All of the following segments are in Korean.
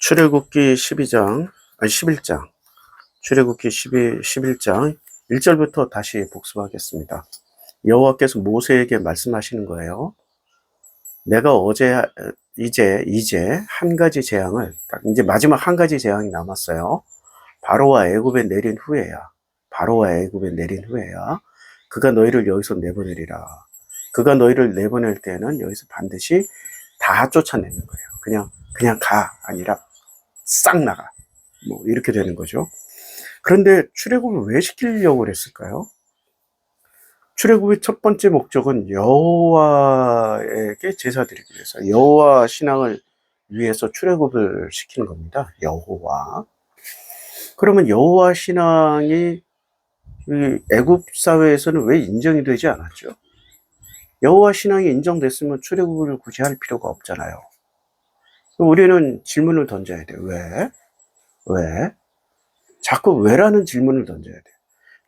출애굽기 12장, 아니 11장, 출애굽기 11장 1절부터 다시 복습하겠습니다. 여호와께서 모세에게 말씀하시는 거예요. 내가 이제 한 가지 재앙을, 이제 마지막 한 가지 재앙이 남았어요. 바로와 애굽에 내린 후에야. 그가 너희를 여기서 내보내리라. 그가 너희를 내보낼 때는 여기서 반드시 다 쫓아내는 거예요. 그냥 가 아니라 싹 나가. 뭐 이렇게 되는 거죠. 그런데 출애굽을 왜 시키려고 그랬을까요? 출애굽의 첫 번째 목적은 여호와에게 제사드리기 위해서, 여호와 신앙을 위해서 출애굽을 시키는 겁니다. 여호와. 그러면 여호와 신앙이 애굽 사회에서는 왜 인정이 되지 않았죠? 여호와 신앙이 인정됐으면 출애굽을 굳이 할 필요가 없잖아요. 우리는 질문을 던져야 돼요. 왜? 자꾸 왜라는 질문을 던져야 돼요.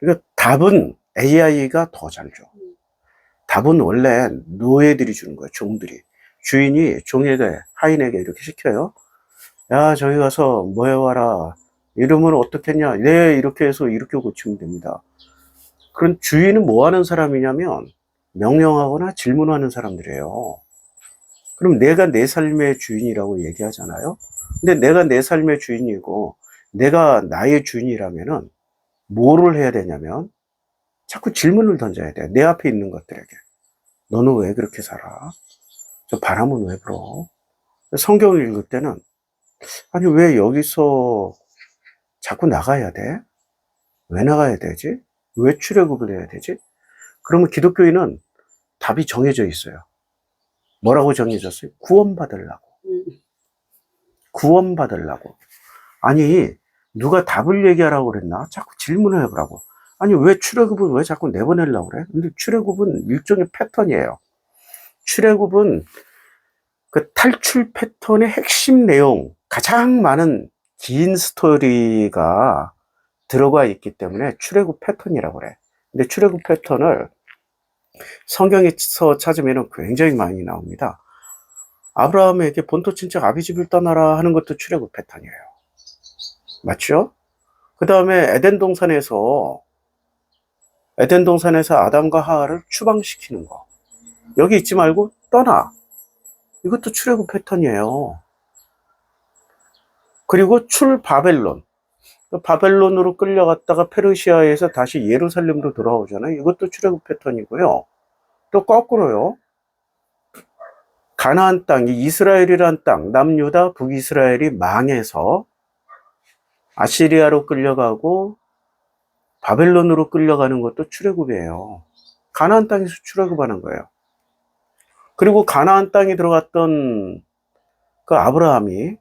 그러니까 답은 AI가 더 잘 줘. 답은 원래 노예들이 주는 거예요. 종들이. 주인이 종에게, 하인에게 이렇게 시켜요. 야, 저기 가서 뭐 해와라. 이러면 어떻겠냐. 네, 이렇게 해서 이렇게 고치면 됩니다. 그럼 주인은 뭐 하는 사람이냐면 명령하거나 질문하는 사람들이에요. 그럼 내가 내 삶의 주인이라고 얘기하잖아요. 근데 내가 내 삶의 주인이고 내가 나의 주인이라면은 뭐를 해야 되냐면 자꾸 질문을 던져야 돼. 내 앞에 있는 것들에게. 너는 왜 그렇게 살아? 저 바람은 왜 불어? 성경을 읽을 때는 아니 왜 여기서 자꾸 나가야 돼? 왜 나가야 되지? 왜 출애굽을 해야 되지? 그러면 기독교인은 답이 정해져 있어요. 뭐라고 정해졌어요? 구원받으려고. 아니 누가 답을 얘기하라고 그랬나? 자꾸 질문을 해보라고. 아니 왜 출애굽은 왜 자꾸 내보내려고 그래? 근데 출애굽은 일종의 패턴이에요. 출애굽은 그 탈출 패턴의 핵심 내용, 가장 많은 긴 스토리가 들어가 있기 때문에 출애굽 패턴이라고 그래. 근데 출애굽 패턴을 성경에서 찾으면 굉장히 많이 나옵니다. 아브라함에게 본토 친척 아비 집을 떠나라 하는 것도 출애굽 패턴이에요. 맞죠? 그 다음에 에덴 동산에서 아담과 하와를 추방시키는 거. 여기 있지 말고 떠나. 이것도 출애굽 패턴이에요. 그리고 바벨론. 바벨론으로 끌려갔다가 페르시아에서 다시 예루살렘으로 돌아오잖아요. 이것도 출애굽 패턴이고요. 또 거꾸로요. 가나안 땅, 이스라엘이란 땅, 남유다, 북이스라엘이 망해서 아시리아로 끌려가고 바벨론으로 끌려가는 것도 출애굽이에요. 가나안 땅에서 출애굽하는 거예요. 그리고 가나안 땅에 들어갔던 그 아브라함이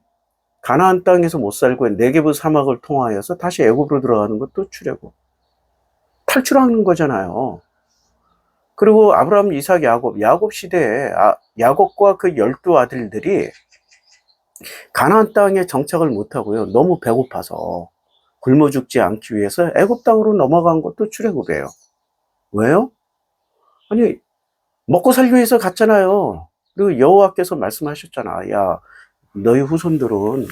가나안 땅에서 못 살고 네게브 사막을 통하여서 다시 애굽으로 들어가는 것도 출애굽. 탈출하는 거잖아요. 그리고 아브라함, 이삭, 야곱 시대에 야곱과 그 12아들들이 가나안 땅에 정착을 못하고요. 너무 배고파서 굶어 죽지 않기 위해서 애굽 땅으로 넘어간 것도 출애굽이에요. 왜요? 아니 먹고 살기 위해서 갔잖아요. 그리고 여호와께서 말씀하셨잖아. 야, 너희 후손들은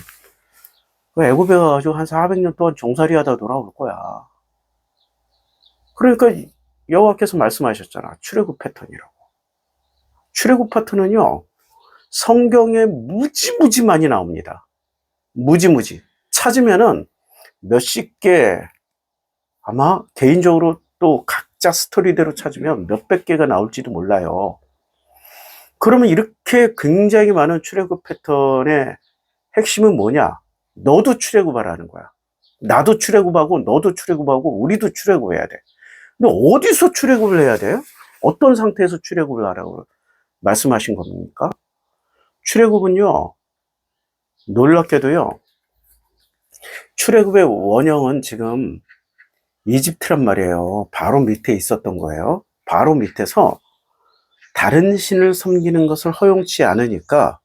애굽에 가가지고 한 400년 동안 종살이 하다 돌아올 거야. 그러니까 여호와께서 말씀하셨잖아. 출애굽 패턴이라고. 출애굽 패턴은요, 성경에 무지무지 많이 나옵니다. 무지무지. 찾으면은 몇십 개, 아마 개인적으로 또 각자 스토리대로 찾으면 몇백 개가 나올지도 몰라요. 그러면 이렇게 굉장히 많은 출애굽 패턴의 핵심은 뭐냐? 너도 출애굽하라는 거야. 나도 출애굽하고 너도 출애굽하고 우리도 출애굽해야 돼. 근데 어디서 출애굽을 해야 돼요? 어떤 상태에서 출애굽을 하라고 말씀하신 겁니까? 출애굽은요, 놀랍게도요, 출애굽의 원형은 지금 이집트란 말이에요. 바로 밑에 있었던 거예요. 바로 밑에서 다른 신을 섬기는 것을 허용치 않으니까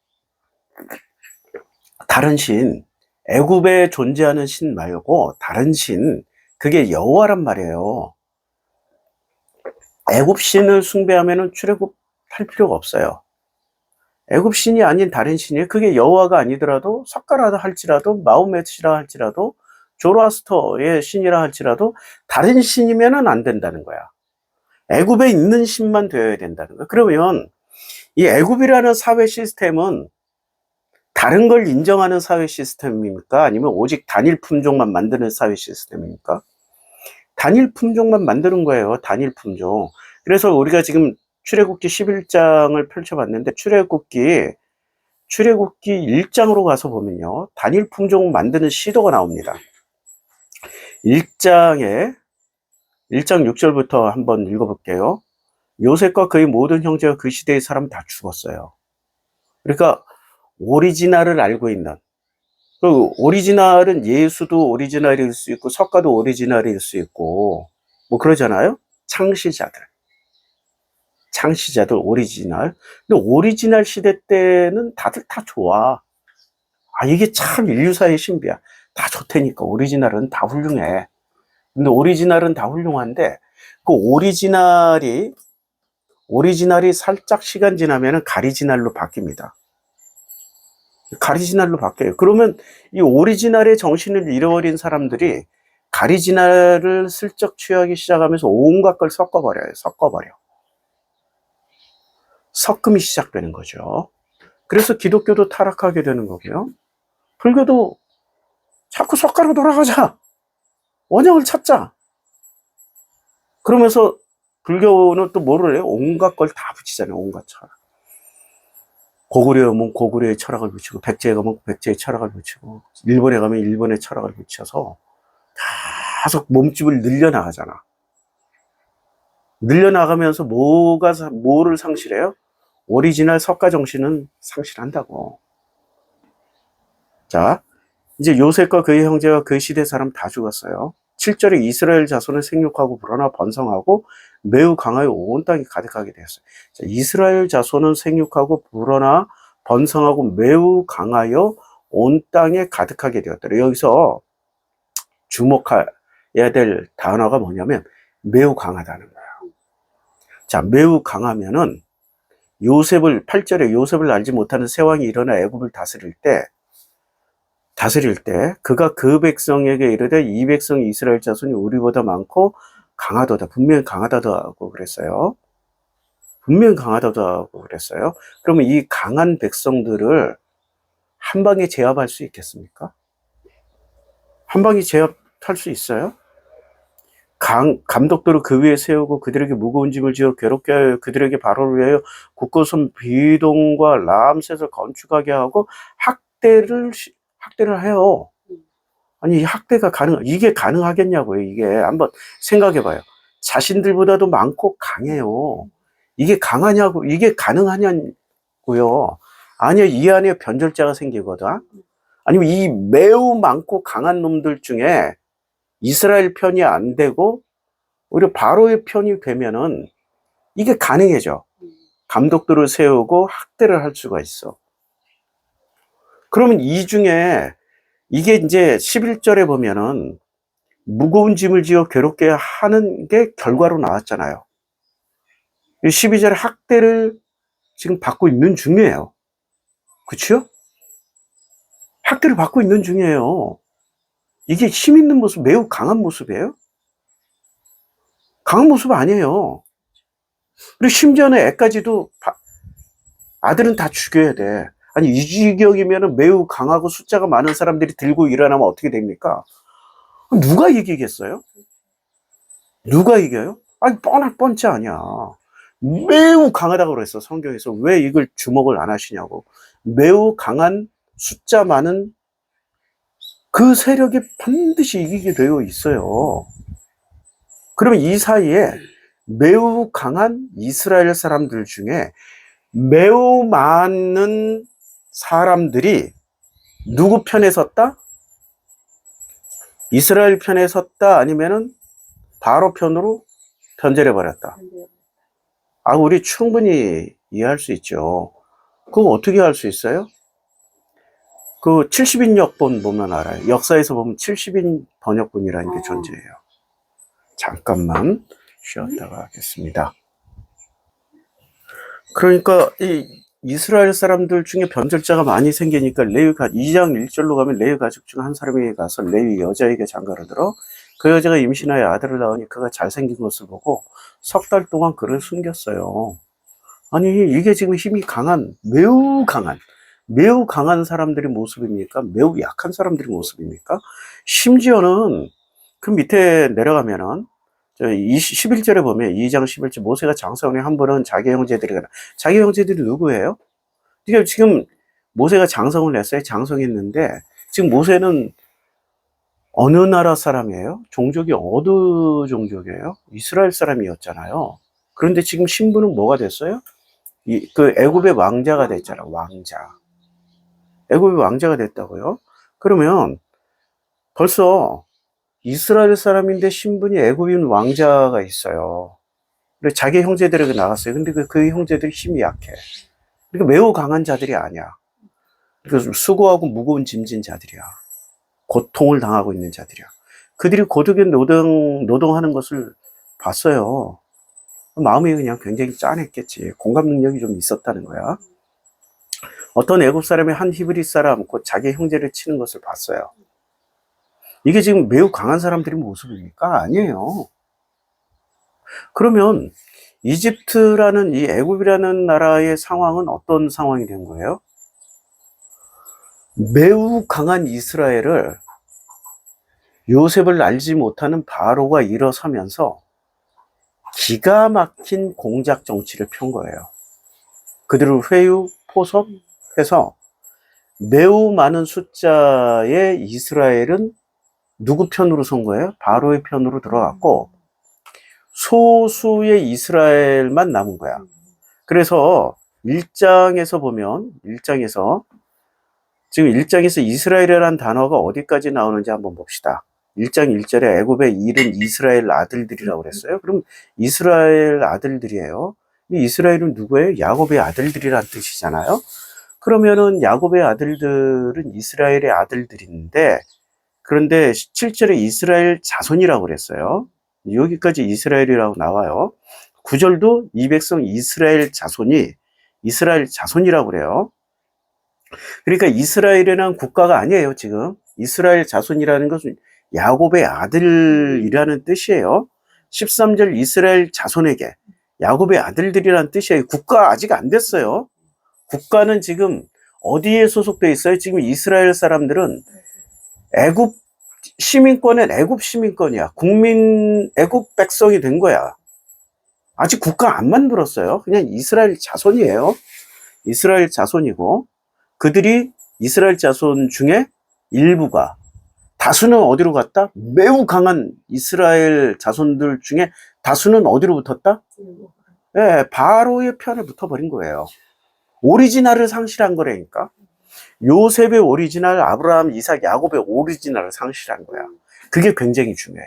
다른 신, 애굽에 존재하는 신 말고 다른 신, 그게 여호와란 말이에요. 애굽 신을 숭배하면 출애굽할 필요가 없어요. 애굽 신이 아닌 다른 신이, 그게 여호와가 아니더라도 석가라 할지라도 마호메트라 할지라도 조로아스터의 신이라 할지라도 다른 신이면은 안 된다는 거야. 애굽에 있는 신만 되어야 된다는 거야. 그러면 이 애굽이라는 사회 시스템은 다른 걸 인정하는 사회 시스템입니까? 아니면 오직 단일 품종만 만드는 사회 시스템입니까? 단일 품종만 만드는 거예요. 단일 품종. 그래서 우리가 지금 출애굽기 11장을 펼쳐봤는데 출애굽기 1장으로 가서 보면요, 단일 품종을 만드는 시도가 나옵니다. 1장 6절부터 한번 읽어볼게요. 요셉과 그의 모든 형제와 그 시대의 사람 다 죽었어요. 그러니까 오리지널을 알고 있는, 그 오리지널은 예수도 오리지널일 수 있고 석가도 오리지널일 수 있고 뭐 그러잖아요. 창시자들 오리지널. 근데 오리지널 시대 때는 다들 다 좋아. 아, 이게 참 인류사의 신비야. 다 좋다니까. 오리지널은 다 훌륭해. 근데 오리지널은 다 훌륭한데 그 오리지널이 살짝 시간 지나면은 가리지널로 바뀝니다. 가리지널로 바뀌어요. 그러면 이 오리지널의 정신을 잃어버린 사람들이 가리지널을 슬쩍 취하기 시작하면서 온갖 걸 섞어버려요. 섞음이 시작되는 거죠. 그래서 기독교도 타락하게 되는 거고요. 불교도 자꾸 석가로 돌아가자. 원형을 찾자. 그러면서 불교는 또 뭐를 해요? 온갖 걸 다 붙이잖아요. 온갖 철학. 고구려에 오면 고구려의 철학을 붙이고, 백제에 가면 백제의 철학을 붙이고, 일본에 가면 일본의 철학을 붙여서 계속 몸집을 늘려나가잖아. 늘려나가면서 뭐를 상실해요? 오리지널 석가 정신은 상실한다고. 자, 이제 요셉과 그의 형제와 그 시대 사람 다 죽었어요. 7절에 이스라엘 자손은 생육하고 불어나 번성하고 매우 강하여 온 땅이 가득하게 되었어요. 자, 이스라엘 자손은 생육하고 불어나 번성하고 매우 강하여 온 땅에 가득하게 되었더라. 여기서 주목해야 될 단어가 뭐냐면 매우 강하다는 거예요. 자, 매우 강하면은 8절에 요셉을 알지 못하는 새 왕이 일어나 애굽을 다스릴 때 그가 그 백성에게 이르되 이 백성이 이스라엘 자손이 우리보다 많고 강하도다. 분명히 강하다고 그랬어요. 그러면 이 강한 백성들을 한 방에 제압할 수 있겠습니까? 한 방에 제압할 수 있어요? 감독들을 그 위에 세우고 그들에게 무거운 짐을 지어 괴롭게 하여 그들에게 바로를 위하여 굳건한 비동과 라암셋을 건축하게 하고 학대를 해요. 아니, 학대가 이게 가능하겠냐고요. 이게 한번 생각해봐요. 자신들보다도 많고 강해요. 이게 가능하냐고요. 아니요, 이 안에 변절자가 생기거든. 아니면 이 매우 많고 강한 놈들 중에 이스라엘 편이 안 되고 오히려 바로의 편이 되면은 이게 가능해져. 감독들을 세우고 학대를 할 수가 있어. 그러면 이 중에 이게 이제 11절에 보면은 무거운 짐을 지어 괴롭게 하는 게 결과로 나왔잖아요. 12절에 학대를 지금 받고 있는 중이에요. 그렇죠? 학대를 받고 있는 중이에요. 이게 힘 있는 모습, 매우 강한 모습이에요? 강한 모습 아니에요. 그리고 심지어는 애까지도 아들은 다 죽여야 돼. 아니, 이 지경이면 매우 강하고 숫자가 많은 사람들이 들고 일어나면 어떻게 됩니까? 누가 이기겠어요? 누가 이겨요? 아니, 뻔치 아니야. 매우 강하다고 그랬어, 성경에서. 왜 이걸 주목을 안 하시냐고. 매우 강한 숫자 많은 그 세력이 반드시 이기게 되어 있어요. 그러면 이 사이에 매우 강한 이스라엘 사람들 중에 매우 많은 사람들이 누구 편에 섰다? 이스라엘 편에 섰다? 아니면은 바로 편으로 변절해버렸다? 아, 우리 충분히 이해할 수 있죠. 그거 어떻게 할 수 있어요? 그 70인 역본 보면 알아요. 역사에서 보면 70인 번역본이라는 게 존재해요. 잠깐만 쉬었다가 하겠습니다. 그러니까 이스라엘 사람들 중에 변절자가 많이 생기니까 레위 2장 1절로 가면 레위 가족 중 한 사람이 가서 레위 여자에게 장가를 들어 그 여자가 임신하여 아들을 낳으니 그가 잘생긴 것을 보고 석 달 동안 그를 숨겼어요. 아니 이게 지금 힘이 강한 매우 강한 사람들의 모습입니까? 매우 약한 사람들의 모습입니까? 심지어는 그 밑에 내려가면은 11절에 보면 2장 11절 모세가 장성에 한 번은 자기 형제들이 누구예요? 그러니까 지금 모세가 장성을 냈어요. 장성했는데 지금 모세는 어느 나라 사람이에요? 종족이 어느 종족이에요? 이스라엘 사람이었잖아요. 그런데 지금 신분은 뭐가 됐어요? 그 애굽의 왕자가 됐잖아. 왕자. 애굽의 왕자가 됐다고요? 그러면 벌써 이스라엘 사람인데 신분이 애굽인 왕자가 있어요. 근데 자기 형제들에게 나갔어요. 근데 그 형제들이 힘이 약해. 그러니까 매우 강한 자들이 아니야. 그러니까 수고하고 무거운 짐진 자들이야. 고통을 당하고 있는 자들이야. 그들이 고독에 노동하는 것을 봤어요. 마음이 그냥 굉장히 짠했겠지. 공감 능력이 좀 있었다는 거야. 어떤 애굽 사람이 한 히브리 사람, 곧 자기 형제를 치는 것을 봤어요. 이게 지금 매우 강한 사람들의 모습입니까? 아니에요. 그러면 이집트라는 이 애굽이라는 나라의 상황은 어떤 상황이 된 거예요? 매우 강한 이스라엘을 요셉을 알지 못하는 바로가 일어서면서 기가 막힌 공작 정치를 편 거예요. 그들을 회유, 포섭해서 매우 많은 숫자의 이스라엘은 누구 편으로 선 거예요? 바로의 편으로 들어갔고 소수의 이스라엘만 남은 거야. 그래서 1장에서 보면 지금 1장에서 이스라엘이라는 단어가 어디까지 나오는지 한번 봅시다. 1장 1절에 애굽의 일은 이스라엘 아들들이라고 그랬어요. 그럼 이스라엘 아들들이에요. 이 이스라엘은 누구예요? 야곱의 아들들이란 뜻이잖아요. 그러면은 야곱의 아들들은 이스라엘의 아들들인데 그런데 7절에 이스라엘 자손이라고 그랬어요. 여기까지 이스라엘이라고 나와요. 9절도 이 백성 이스라엘 자손이라고 그래요. 그러니까 이스라엘이라는 국가가 아니에요, 지금. 이스라엘 자손이라는 것은 야곱의 아들이라는 뜻이에요. 13절 이스라엘 자손에게 야곱의 아들들이라는 뜻이에요. 국가 아직 안 됐어요. 국가는 지금 어디에 소속되어 있어요? 지금 이스라엘 사람들은 애굽 시민권은 애굽 시민권이야. 애굽 백성이 된 거야. 아직 국가 안 만들었어요. 그냥 이스라엘 자손이에요. 이스라엘 자손이고 그들이 이스라엘 자손 중에 일부가 다수는 어디로 갔다? 매우 강한 이스라엘 자손들 중에 다수는 어디로 붙었다? 네, 바로의 편에 붙어버린 거예요. 오리지널을 상실한 거라니까. 요셉의 오리지널, 아브라함, 이삭, 야곱의 오리지널을 상실한 거야. 그게 굉장히 중요해.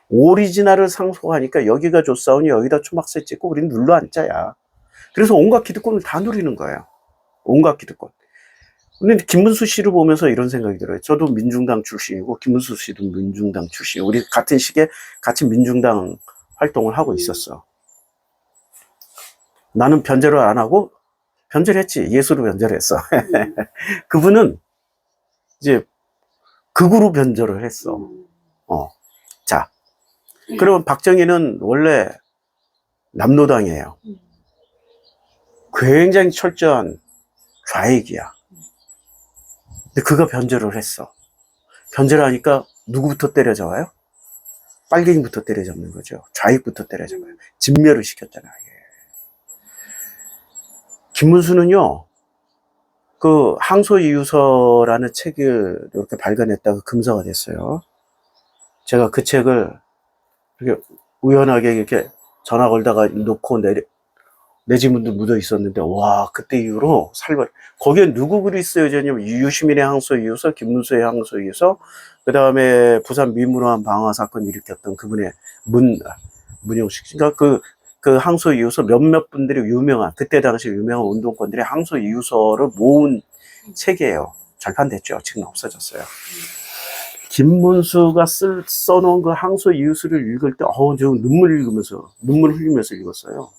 오리지널을 상속하니까 여기가 좋사오니 여기다 초막새 찍고 우리는 눌러 앉자야. 그래서 온갖 기득권을 다 누리는 거예요. 온갖 기득권. 근데 김문수 씨를 보면서 이런 생각이 들어요. 저도 민중당 출신이고 김문수 씨도 민중당 출신. 우리 같은 시기에 같이 민중당 활동을 하고 있었어. 나는 변절을 안 하고 변절했지. 예수로 변절했어. 그분은 이제 극으로 변절을 했어. 자, 그러면 박정희는 원래 남로당이에요. 굉장히 철저한 좌익이야. 근데 그가 변절을 했어. 변절하니까 누구부터 때려잡아요? 빨갱이부터 때려잡는 거죠. 좌익부터 때려잡아요. 진멸을 시켰잖아요. 김문수는요, 그 항소이유서라는 책을 이렇게 발간했다가 금서가 됐어요. 제가 그 책을 이렇게 우연하게 이렇게 전화 걸다가 놓고 내 지문도 묻어 있었는데, 와, 그때 이후로 거기에 누구 글이 쓰여졌냐면, 유시민의 항소이유서, 김문수의 항소이유서, 그 다음에 부산 미문호함 방화 사건 일으켰던 그분의 문용식. 그러니까 그 항소이유서 몇몇 분들이 그때 당시 유명한 운동권들의 항소이유서를 모은 책이에요. 절판됐죠. 지금 없어졌어요. 김문수가 써놓은 그 항소이유서를 읽을 때, 저 눈물 흘리면서 읽었어요.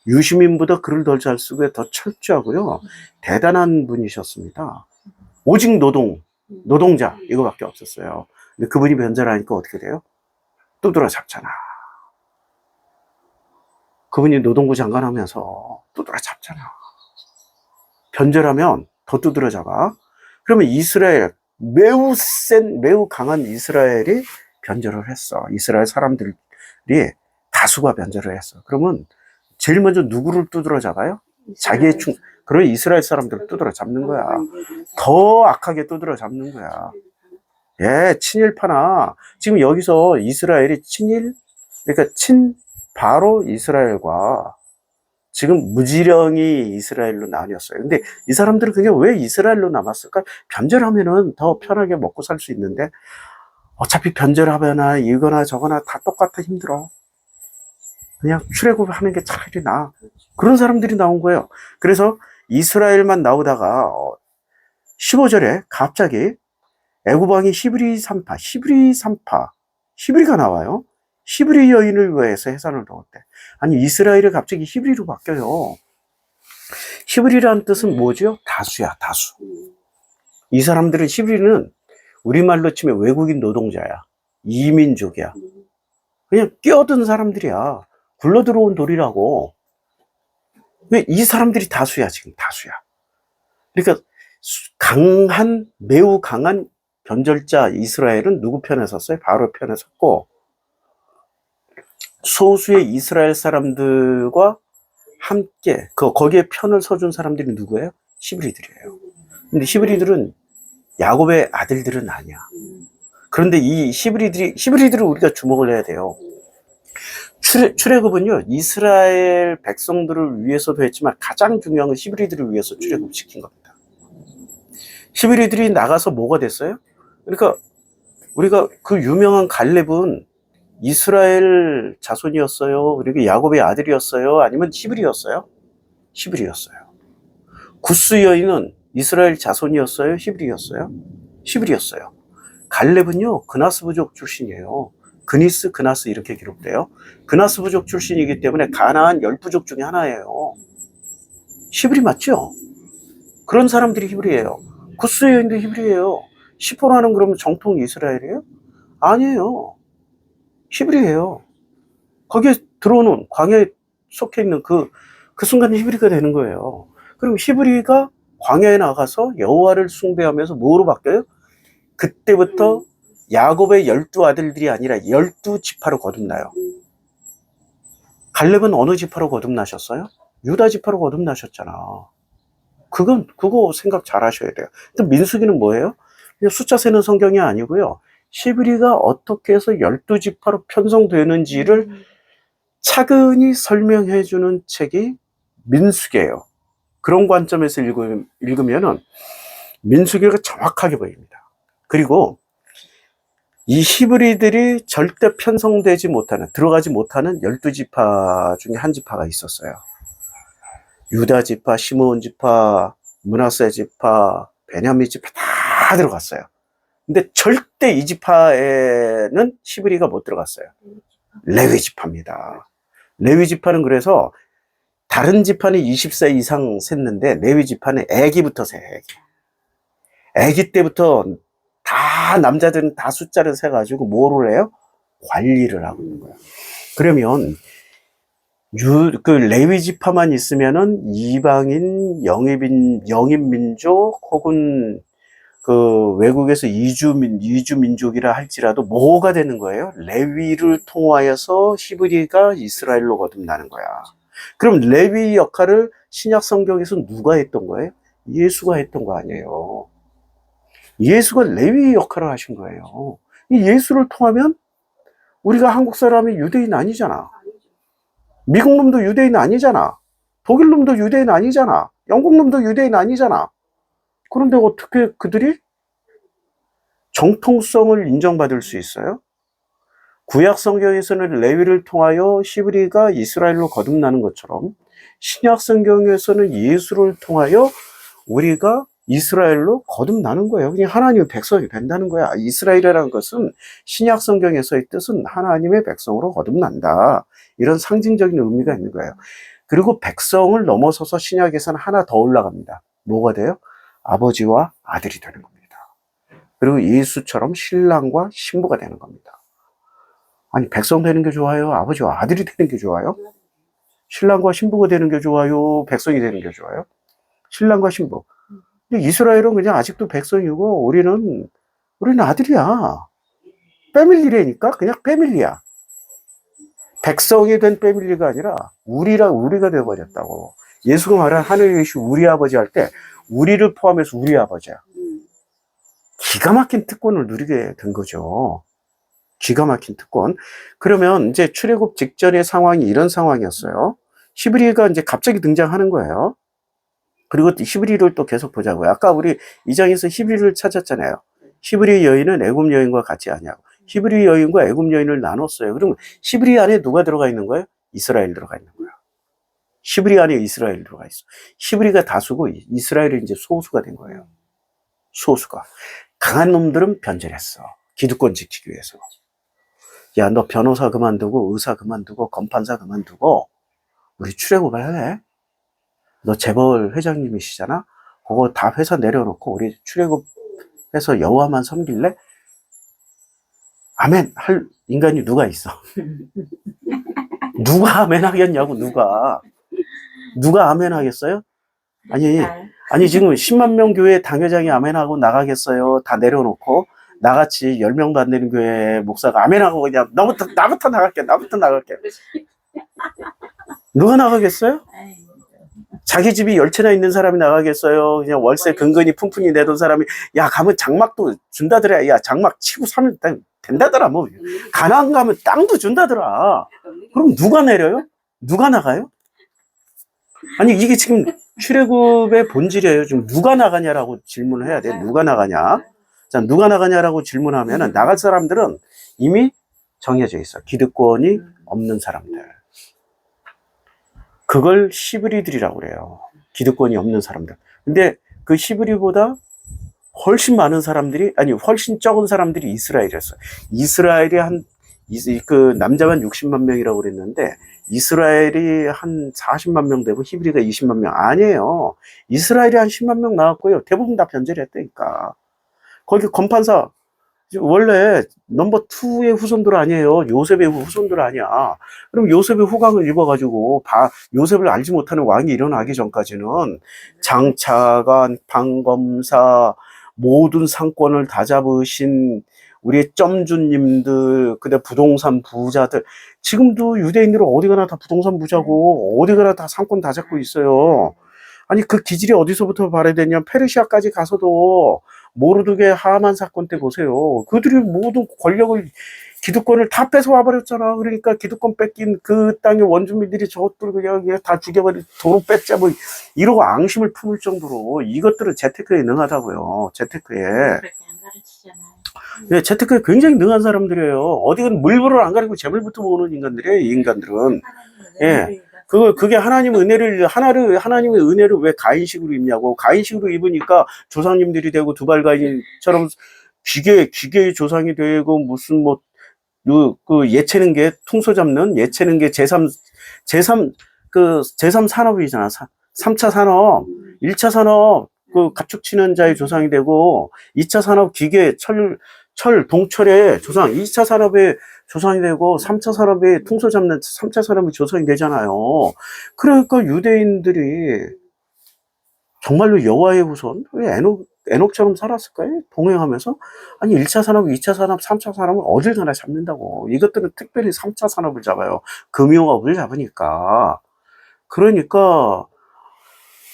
유시민보다 글을 덜 잘 쓰고 더 철저하고요. 대단한 분이셨습니다. 오직 노동자 이거밖에 없었어요. 근데 그분이 변절하니까 어떻게 돼요? 두드러 잡잖아. 그분이 노동부 장관 하면서 두드러 잡잖아. 변절하면 더 두드러 잡아. 그러면 이스라엘, 매우 강한 이스라엘이 변절을 했어. 이스라엘 사람들이 다수가 변절을 했어. 그러면 제일 먼저 누구를 두드러 잡아요? 자기의 그런 이스라엘 사람들을 두드러 잡는 거야. 더 악하게 두드러 잡는 거야. 예, 친일파나 지금 여기서 이스라엘이 그러니까 바로 이스라엘과 지금 무지령이 이스라엘로 나뉘었어요. 근데 이 사람들은 그냥 왜 이스라엘로 남았을까? 변절하면은 더 편하게 먹고 살 수 있는데 어차피 변절하거나 이거나 저거나 다 똑같아 힘들어. 그냥 출애굽하는 게 차라리 나아. 그런 사람들이 나온 거예요. 그래서 이스라엘만 나오다가 15절에 갑자기 애굽왕이 히브리가 나와요. 히브리 여인을 위해서 해산을 넣었대. 아니 이스라엘이 갑자기 히브리로 바뀌어요. 히브리라는 뜻은 뭐죠? 다수야, 다수. 이 사람들은 히브리는 우리말로 치면 외국인 노동자야. 이민족이야. 그냥 끼어든 사람들이야. 굴러 들어온 돌이라고. 이 사람들이 다수야, 지금 다수야. 그러니까 매우 강한 변절자 이스라엘은 누구 편에 섰어요? 바로 편에 섰고, 소수의 이스라엘 사람들과 함께 거기에 편을 서준 사람들이 누구예요? 히브리들이에요. 근데 히브리들은 야곱의 아들들은 아니야. 그런데 이 히브리들을 우리가 주목을 해야 돼요. 출애굽은요, 이스라엘 백성들을 위해서도 했지만 가장 중요한 건 히브리들을 위해서 출애굽시킨 겁니다. 히브리들이 나가서 뭐가 됐어요? 그러니까 우리가 그 유명한 갈렙은 이스라엘 자손이었어요? 그리고 야곱의 아들이었어요? 아니면 히브리였어요? 히브리였어요. 구스 여인은 이스라엘 자손이었어요? 히브리였어요? 히브리였어요. 갈렙은요, 그나스 부족 출신이에요. 그나스 이렇게 기록돼요. 그나스 부족 출신이기 때문에 가나안 10부족 중에 하나예요. 히브리 맞죠? 그런 사람들이 히브리예요. 구스 여인도 히브리예요. 시포라는 그러면 정통 이스라엘이에요? 아니에요. 히브리예요. 거기에 들어오는 광야에 속해 있는 그 순간 히브리가 되는 거예요. 그럼 히브리가 광야에 나가서 여호와를 숭배하면서 뭐로 바뀌어요? 그때부터 야곱의 12아들들이 아니라 12지파로 거듭나요. 갈렙은 어느 지파로 거듭나셨어요? 유다 지파로 거듭나셨잖아. 그거 생각 잘 하셔야 돼요. 민수기는 뭐예요? 그냥 숫자 세는 성경이 아니고요. 히브리가 어떻게 해서 12지파로 편성되는지를 차근히 설명해 주는 책이 민수기예요. 그런 관점에서 읽으면은 민수기가 정확하게 보입니다. 그리고 이 히브리들이 절대 편성되지 못하는, 들어가지 못하는 12지파 중에 한 지파가 있었어요. 유다 지파, 시므온 지파, 므낫세 지파, 베냐민 지파 다 들어갔어요. 근데 절대 이 지파에는 히브리가 못 들어갔어요. 레위 지파입니다. 레위 지파는 그래서 다른 지파는 20세 이상 셌는데 레위 지파는 애기부터 세, 애기 때부터 다 남자들은 다 숫자를 세가지고 뭐를 해요? 관리를 하고 있는 거야. 그러면 그 레위 지파만 있으면은 이방인, 영입 민족 혹은 그 외국에서 이주 민족이라 할지라도 뭐가 되는 거예요? 레위를 통하여서 히브리가 이스라엘로 거듭나는 거야. 그럼 레위 역할을 신약 성경에서 누가 했던 거예요? 예수가 했던 거 아니에요. 예수가 레위 역할을 하신 거예요. 이 예수를 통하면 우리가 한국 사람이 유대인 아니잖아. 미국 놈도 유대인 아니잖아. 독일 놈도 유대인 아니잖아. 영국 놈도 유대인 아니잖아. 그런데 어떻게 그들이 정통성을 인정받을 수 있어요? 구약 성경에서는 레위를 통하여 히브리가 이스라엘로 거듭나는 것처럼 신약 성경에서는 예수를 통하여 우리가 이스라엘로 거듭나는 거예요. 그냥 하나님의 백성이 된다는 거야. 이스라엘이라는 것은 신약 성경에서의 뜻은 하나님의 백성으로 거듭난다. 이런 상징적인 의미가 있는 거예요. 그리고 백성을 넘어서서 신약에서는 하나 더 올라갑니다. 뭐가 돼요? 아버지와 아들이 되는 겁니다. 그리고 예수처럼 신랑과 신부가 되는 겁니다. 아니, 백성 되는 게 좋아요? 아버지와 아들이 되는 게 좋아요? 신랑과 신부가 되는 게 좋아요? 백성이 되는 게 좋아요? 신랑과 신부. 근데 이스라엘은 그냥 아직도 백성이고 우리는 아들이야. 패밀리라니까? 그냥 패밀리야. 백성이 된 패밀리가 아니라 우리가 되어버렸다고. 예수가 말한 하늘에 계신 우리 아버지 할 때 우리를 포함해서 우리 아버지야. 기가 막힌 특권을 누리게 된 거죠. 기가 막힌 특권. 그러면 이제 출애굽 직전의 상황이 이런 상황이었어요. 히브리가 이제 갑자기 등장하는 거예요. 그리고 히브리를 또 계속 보자고요. 아까 우리 2장에서 히브리를 찾았잖아요. 히브리 여인은 애굽 여인과 같지 않냐고. 히브리 여인과 애굽 여인을 나눴어요. 그러면 히브리 안에 누가 들어가 있는 거예요? 이스라엘 들어가 있는 거예요. 히브리 안에 이스라엘 들어가 있어. 히브리가 다수고 이스라엘이 이제 소수가 된 거예요. 소수가. 강한 놈들은 변절했어. 기득권 지키기 위해서. 야, 너 변호사 그만두고 의사 그만두고 검판사 그만두고 우리 출애굽을 할래? 너 재벌 회장님이시잖아? 그거 다 회사 내려놓고 우리 출애굽해서 여호와만 섬길래? 아멘 할 인간이 누가 있어? 누가 아멘 하겠냐고. 누가 아멘 하겠어요? 아니 지금 10만 명 교회 당회장이 아멘하고 나가겠어요? 다 내려놓고 나같이 10명도 안 되는 교회 목사가 아멘하고 그냥 나부터 나갈게. 누가 나가겠어요? 자기 집이 10채나 있는 사람이 나가겠어요? 그냥 월세 근근히 풍풍히 내던 사람이 야 가면 장막도 준다더라. 야 장막 치고 사면 된다더라. 뭐 가나안 가면 땅도 준다더라. 그럼 누가 내려요? 누가 나가요? 아니 이게 지금 출애굽의 본질이에요. 지금 누가 나가냐라고 질문을 해야 돼. 누가 나가냐? 자, 누가 나가냐라고 질문하면은 나갈 사람들은 이미 정해져 있어. 기득권이 없는 사람들. 그걸 히브리들이라고 그래요. 기득권이 없는 사람들. 근데 그 히브리보다 훨씬 많은 사람들이, 아니, 훨씬 적은 사람들이 이스라엘이었어요. 이스라엘이 그 남자만 60만 명이라고 그랬는데, 이스라엘이 한 40만 명 되고 히브리가 20만 명. 아니에요. 이스라엘이 한 10만 명 나왔고요. 대부분 다 변절했다니까. 거기 검판사, 원래 넘버 2의 후손들 아니에요. 요셉의 후손들 아니야. 그럼 요셉의 후광을 입어가지고 요셉을 알지 못하는 왕이 일어나기 전까지는 장차관, 방검사, 모든 상권을 다 잡으신 우리의 점주님들, 그다음 부동산 부자들, 지금도 유대인들은 어디 가나 다 부동산 부자고 어디 가나 다 상권 다 잡고 있어요. 아니 그 기질이 어디서부터 발휘되냐? 페르시아까지 가서도 모르드게 하만 사건 때 보세요. 그들이 모든 권력을, 기득권을 다 뺏어와 버렸잖아. 그러니까 기득권 뺏긴 그 땅의 원주민들이 저것들 그냥 다 죽여버리, 도로 뺏자 뭐 이러고 앙심을 품을 정도로 이것들은 재테크에 능하다고요. 재테크에. 네, 재테크에 굉장히 능한 사람들이에요. 어디든 물불을 안 가리고 재물부터 모으는 인간들이에요. 이 인간들은. 예. 그게 하나님의 은혜를 왜 가인식으로 입냐고. 가인식으로 입으니까 조상님들이 되고 두발가인처럼 기계의 조상이 되고 무슨 그 예체능계 퉁소 잡는 예체능계 제3 산업이잖아. 3차 산업, 1차 산업 그 가축 치는 자의 조상이 되고 2차 산업 기계 동철의 조상, 2차 산업의 조상이 되고 3차 산업의 퉁소 잡는 3차 산업의 조상이 되잖아요. 그러니까 유대인들이 정말로 여호와의 후손, 왜 에녹처럼 살았을까요? 동행하면서. 아니 1차 산업, 2차 산업, 3차 산업을 어딜 가나 잡는다고. 이것들은 특별히 3차 산업을 잡아요. 금융업을 잡으니까. 그러니까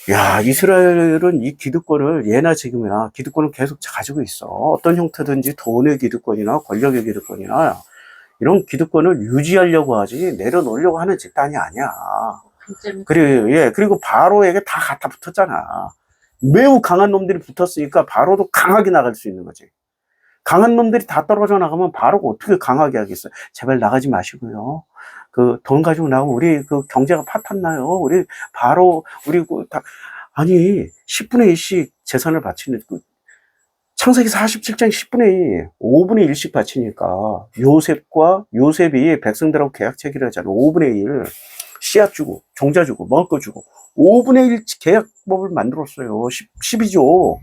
야, 이스라엘은 이 기득권을 예나 지금이나 기득권을 계속 가지고 있어. 어떤 형태든지 돈의 기득권이나 권력의 기득권이나 이런 기득권을 유지하려고 하지 내려놓으려고 하는 집단이 아니야. 그리고 바로에게 다 갖다 붙었잖아. 매우 강한 놈들이 붙었으니까 바로도 강하게 나갈 수 있는 거지. 강한 놈들이 다 떨어져 나가면 바로가 어떻게 강하게 하겠어요? 제발 나가지 마시고요. 그 돈 가지고 나가면 우리 그 경제가 파탄나요. 우리 아니 10분의 1씩 재산을 바치는 창세기 47장 10분의 1, 5분의 1씩 바치니까 요셉이 백성들하고 계약 체결을 하잖아. 5분의 1. 씨앗 주고 종자 주고 먹을 거 주고 5분의 1 계약법을 만들었어요. 12조.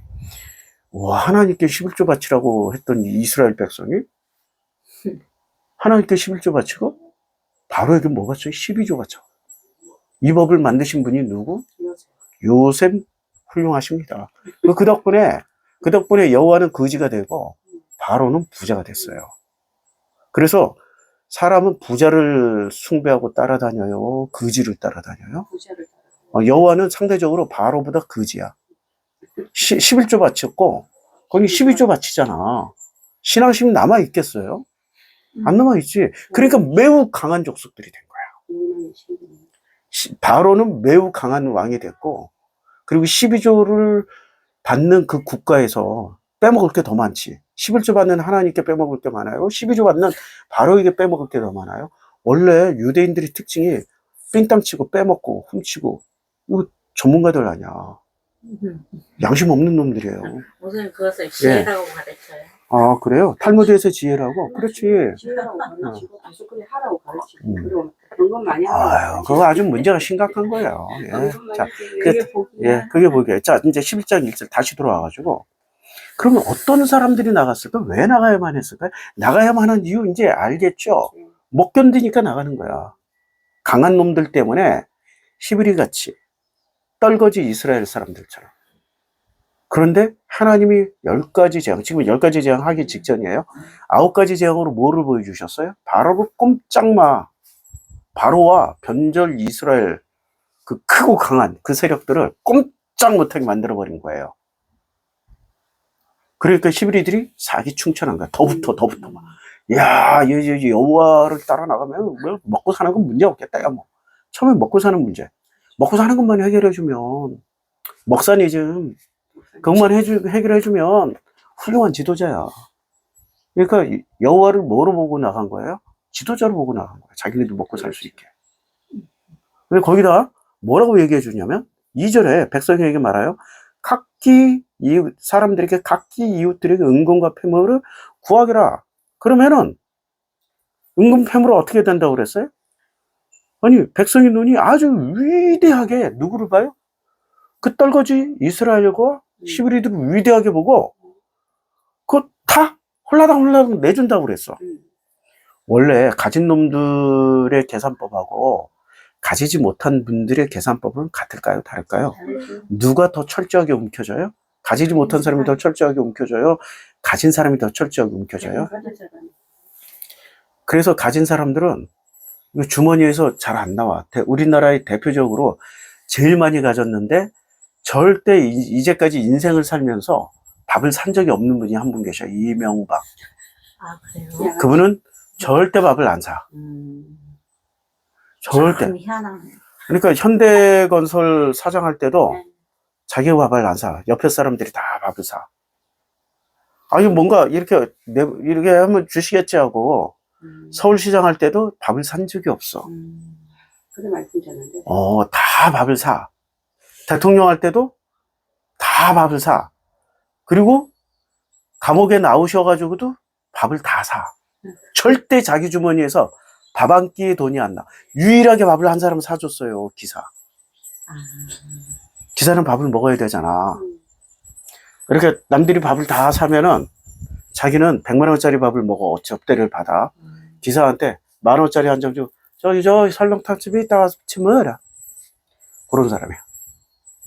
와, 하나님께 11조 바치라고 했던 이스라엘 백성이 하나님께 11조 바치고 바로에게 뭐 바쳐요? 12조 바쳐. 이 법을 만드신 분이 누구? 요셉. 훌륭하십니다. 그 덕분에 여호와는 거지가 되고 바로는 부자가 됐어요. 그래서 사람은 부자를 숭배하고 따라다녀요? 거지를 따라다녀요? 여호와는 상대적으로 바로보다 거지야. 11조 바쳤고 거기 12조 바치잖아. 신앙심이 남아있겠어요? 안 남아있지. 그러니까 매우 강한 족속들이 된 거야. 바로는 매우 강한 왕이 됐고, 그리고 12조를 받는 그 국가에서 빼먹을 게 더 많지. 11조 받는 하나님께 빼먹을 게 많아요. 12조 받는 바로에게 빼먹을 게 더 많아요. 원래 유대인들의 특징이 삥땅 치고 빼먹고 훔치고, 이거 전문가들 아니야. 양심 없는 놈들이에요. 무슨 그것을 지혜라고 가르쳐요. 아, 그래요? 탈무드에서 지혜라고? 그렇지. 지혜라고 가르치고 계속 그래 하라고 가르치고 그리고 연금 많이 아유, 하라고 그거 아주 문제가 심각한 거예요. 예. 자, 그게 복이야. 예, 그게 뭐게요? 자, 이제 11장 1절 다시 돌아와가지고. 그러면 어떤 사람들이 나갔을까? 왜 나가야만 했을까? 나가야만 하는 이유 이제 알겠죠? 못 견디니까 나가는 거야. 강한 놈들 때문에 히브리 같이 떨거지 이스라엘 사람들처럼. 그런데 하나님이 10가지 재앙, 지금 10가지 재앙 하기 직전이에요. 9가지 재앙으로 뭐를 보여주셨어요? 바로 꼼짝마. 바로와 변절 이스라엘 그 크고 강한 그 세력들을 꼼짝 못하게 만들어버린 거예요. 그러니까 히브리들이 사기충천한 거야. 더 붙어. 막. 야, 여호와를 따라 나가면 뭐 먹고 사는 건 문제 없겠다. 야, 뭐. 처음에 먹고 사는 문제. 먹고 사는 것만 해결해주면, 먹사니즘, 그것만 해결해주면 훌륭한 지도자야. 그러니까 여호와를 뭐로 보고 나간 거예요? 지도자로 보고 나간 거예요. 자기네도 먹고 살 수 있게. 근데 거기다 뭐라고 얘기해 주냐면 2절에 백성에게 말하여 각기 이웃, 사람들에게 각기 이웃들에게 은금과 폐물을 구하기라. 그러면은 은금 폐물은 어떻게 된다고 그랬어요? 아니, 백성의 눈이 아주 위대하게 누구를 봐요? 그 떨거지 이스라엘과 히브리들을 위대하게 보고 그거 다 홀라당 내준다고 그랬어. 원래 가진 놈들의 계산법하고 가지지 못한 분들의 계산법은 같을까요? 다를까요? 누가 더 철저하게 움켜져요? 가지지 못한 사람이 더 철저하게 움켜져요? 가진 사람이 더 철저하게 움켜져요? 그래서 가진 사람들은 주머니에서 잘 안 나와. 우리나라의 대표적으로 제일 많이 가졌는데 절대 이제까지 인생을 살면서 밥을 산 적이 없는 분이 한 분 계셔요. 이명박. 아, 그래요? 그분은 절대 밥을 안 사. 절대. 참 희한하네. 그러니까 현대건설 사장할 때도 자기가 밥을 안 사. 옆에 사람들이 다 밥을 사. 아니, 뭔가 이렇게 하면 주시겠지 하고 서울시장 할 때도 밥을 산 적이 없어. 그래 말씀드렸는데. 다 밥을 사. 대통령 할 때도 다 밥을 사. 그리고 감옥에 나오셔가지고도 밥을 다 사. 절대 자기 주머니에서 밥 한 끼의 돈이 안 나. 유일하게 밥을 한 사람 사줬어요, 기사. 기사는 밥을 먹어야 되잖아. 이렇게 남들이 밥을 다 사면은 자기는 100만 원짜리 밥을 먹어. 접대를 받아. 기사한테 10,000원짜리 한 장 주고, 저 설렁탕집에 있다 와서 먹어라. 그런 사람이야.